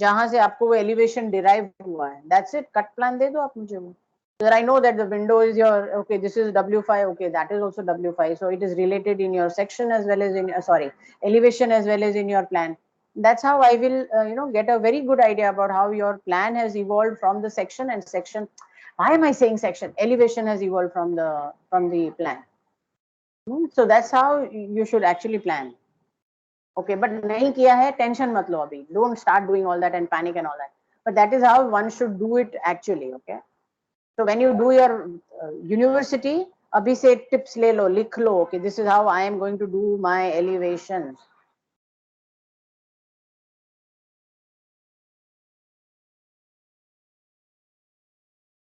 जहां से आपको वो एलिवेशन डिराइव हुआ है, that's it. कट प्लान दे दो आप मुझे वो. So that I know that the window is your, okay, this is W5, okay, that is also W5. So it is related in your section as well as in, elevation as well as in your plan. That's how I will, get a very good idea about how your plan has evolved from the section and section. Why am I saying section? Elevation has evolved from the plan. So that's how you should actually plan. Okay, but nahi kiya hai, tension mat lo abhi. Don't start doing all that and panic and all that. But that is how one should do it actually, okay? So when you do your university, abhi se tips le lo, likh lo, okay, this is how I am going to do my elevations.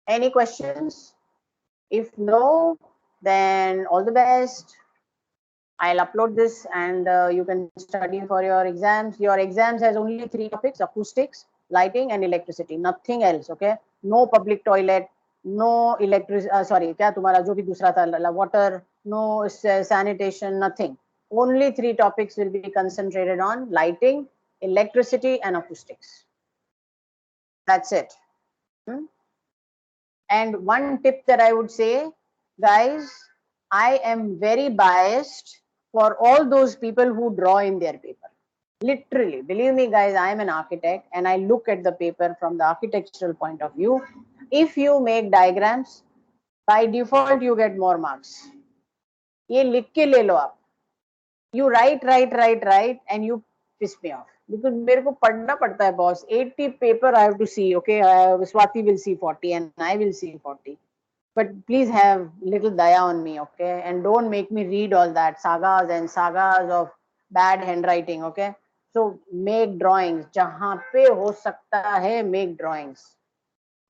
Any questions? If no, then all the best. I'll upload this and you can study for your exams. Your exams has only 3 topics: acoustics, lighting and electricity, nothing else, okay? No public toilet, no electric, क्या तुम्हारा जो भी दूसरा था, water, no sanitation, nothing. Only 3 topics will be concentrated on: lighting, electricity and acoustics. That's it. And one tip that I would say, guys, I am very biased for all those people who draw in their paper. Literally, believe me, guys, I am an architect and I look at the paper from the architectural point of view. If you make diagrams, by default, you get more marks. ये लिख के ले लो आप. You write, and you piss me off. Because मेरे को पढ़ना पड़ता है, boss. 80 paper I have to see, okay? Swati will see 40 and I will see 40. But please have little daya on me, okay? And don't make me read all that sagas and sagas of bad handwriting, okay? So make drawings. जहाँ पे हो सकता है, make drawings,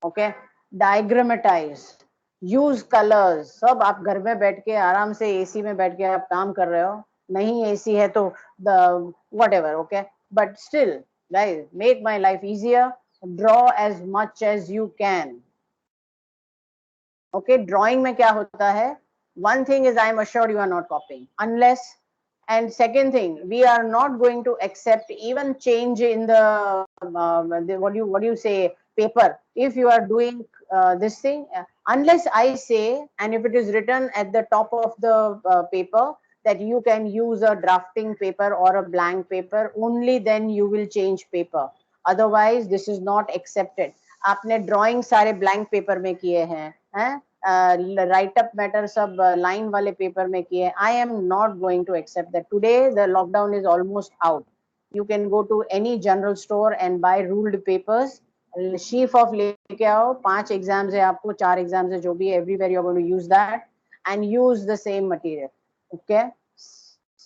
okay? Diagrammatize, use colors. सब आप घर में बैठ के आराम से AC में बैठ के आप काम कर रहे हो. नहीं AC है तो the whatever, okay? But still, guys, make my life easier. Draw as much as you can. Okay, drawing में क्या होता है? One thing is, I am assured you are not copying, unless, and second thing, we are not going to accept even change in the what do you say, paper. If you are doing this thing, unless I say, and if it is written at the top of the paper that you can use a drafting paper or a blank paper, only then you will change paper. Otherwise, this is not accepted. आपने drawing सारे blank paper में किए हैं, write up matter सब line वाले paper में किए. I am not going to accept that. Today the lockdown is almost out. You can go to any general store and buy ruled papers. Sheaf of लेके आओ. 5 exams है आपको, 4 exams है, जो भी, everywhere you are going to use that and use the same material. Okay,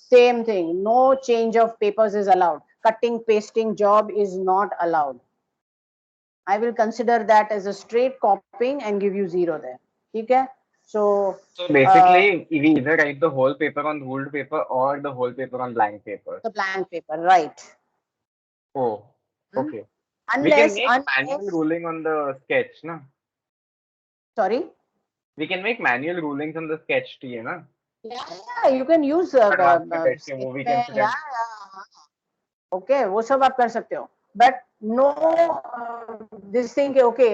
same thing. No change of papers is allowed. Cutting pasting job is not allowed. I will consider that as a straight copying and give you 0 there. Okay? So basically, we either write the whole paper on ruled paper or the whole paper on blank paper. The blank paper, right? Oh, okay. Unless, we can make manual ruling on the sketch, na? Sorry? We can make manual rulings on the sketch too, na? Yeah, you can use okay, वो सब आप कर सकते हो. But no, this thing, okay,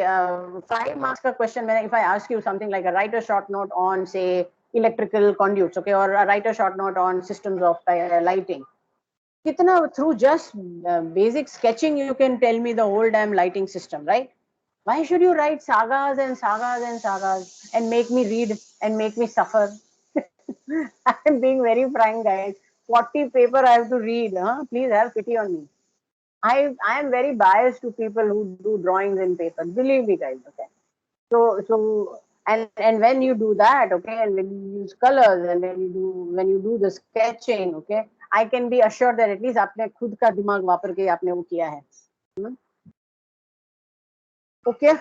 5 marks का question, if I ask you something like write a short note on, say, electrical conduits, okay, or write a short note on systems of lighting. Kitna, through just basic sketching, you can tell me the whole damn lighting system, right? Why should you write sagas and sagas and sagas and make me read and make me suffer? I am being very frank, guys. 40 paper I have to read. Huh? Please have pity on me. I am very biased to people who do drawings in paper. Believe me, guys. Okay. So and when you do that, okay, and when you use colors and when you do the sketching, okay, I can be assured that at least आपने खुद का दिमाग वापर के आपने वो किया है. Okay.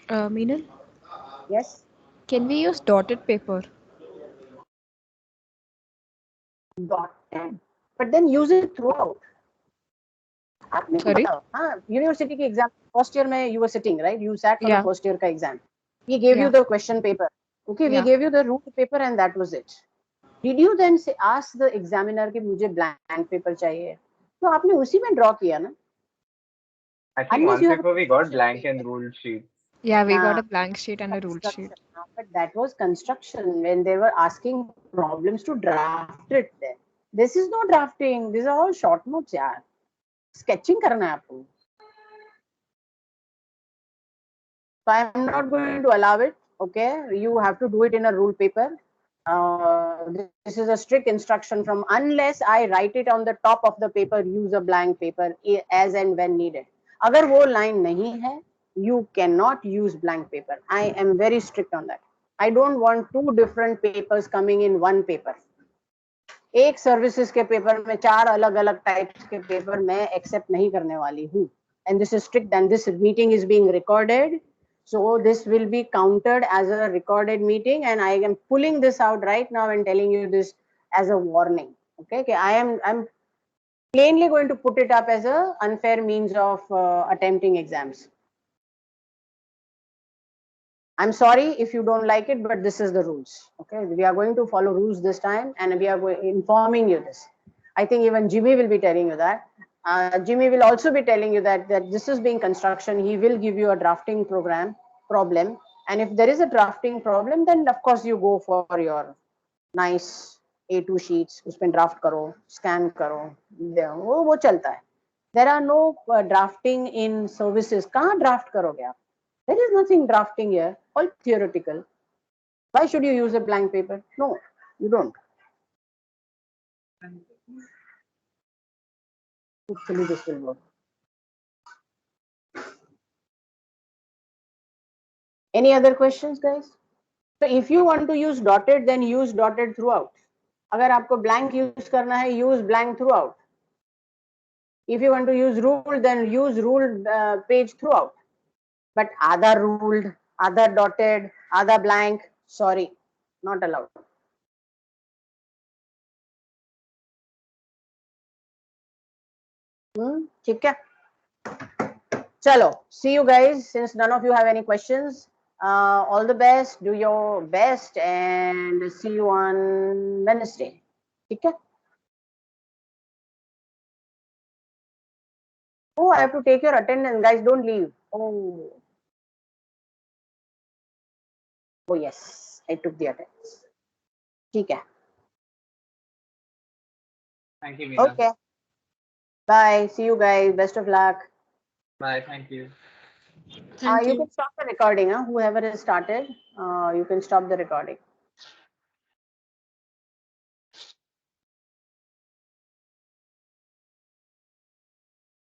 Meenal, Yes. can we use dotted paper? Dotted, but then use it throughout. आप मेरे को Sorry? बताओ, हाँ, यूनिवर्सिटी के एग्जाम फर्स्ट ईयर में you were sitting, right? You sat for the Yeah. first year का exam. We gave you Yeah. the question paper. Okay, we Yeah. gave you the rule paper and that was it. Did you then say, ask the examiner कि मुझे blank paper चाहिए? तो आपने उसी में draw किया ना? I think Unless one you have a paper we got construction blank paper. and rule sheet. Yeah, we got Nah, a blank sheet and a rule sheet. construction. But that was construction when they were asking problems to draft it there. This is no drafting. These are all short notes, यार. Sketching करना है आपको. So I am not going to allow it. Okay, you have to do it in a rule paper. This is a strict instruction from unless I write it on the top of the paper, use a blank paper as and when needed. अगर वो line नहीं है, you cannot use blank paper. I am very strict on that. I don't want two different papers coming in one paper. एक services के paper में चार अलग अलग टाइप्स के पेपर मैं एक्सेप्ट नहीं करने वाली हूँ. And this is strict and this meeting is being recorded. So this will be counted as a recorded meeting and I am pulling this out right now and telling you this as a warning. Okay, I'm plainly going to put it up as a unfair means of attempting exams. I'm sorry if you don't like it, but this is the rules. Okay, we are going to follow rules this time and we are informing you this. I think even Jimmy will be telling you that. Jimmy will also be telling you that this is being construction. He will give you a drafting problem. And if there is a drafting problem, then of course you go for your nice A2 sheets. उसमें draft करो, scan करो, वो चलता है. There are no drafting in services. कहाँ draft करोगे आप? There is nothing drafting here, all theoretical. Why should you use a blank paper? No, you don't. Hopefully this will work. Any other questions, guys? So if you want to use dotted, then use dotted throughout. अगर आपको blank use करना है, use blank throughout. If you want to use ruled, then use ruled page throughout. But आधा ruled, आधा dotted, आधा blank, sorry, not allowed. ठीक है? Chalo, see you guys. Since none of you have any questions, all the best. Do your best and see you on Wednesday. Okay? Oh, I have to take your attendance, guys. Don't leave. Oh, yes, I took the attendance. Okay. Thank you, Meena. Okay. Bye. See you guys. Best of luck. Bye. Thank you. Thank You you. can stop the recording. Whoever has started, you can stop the recording.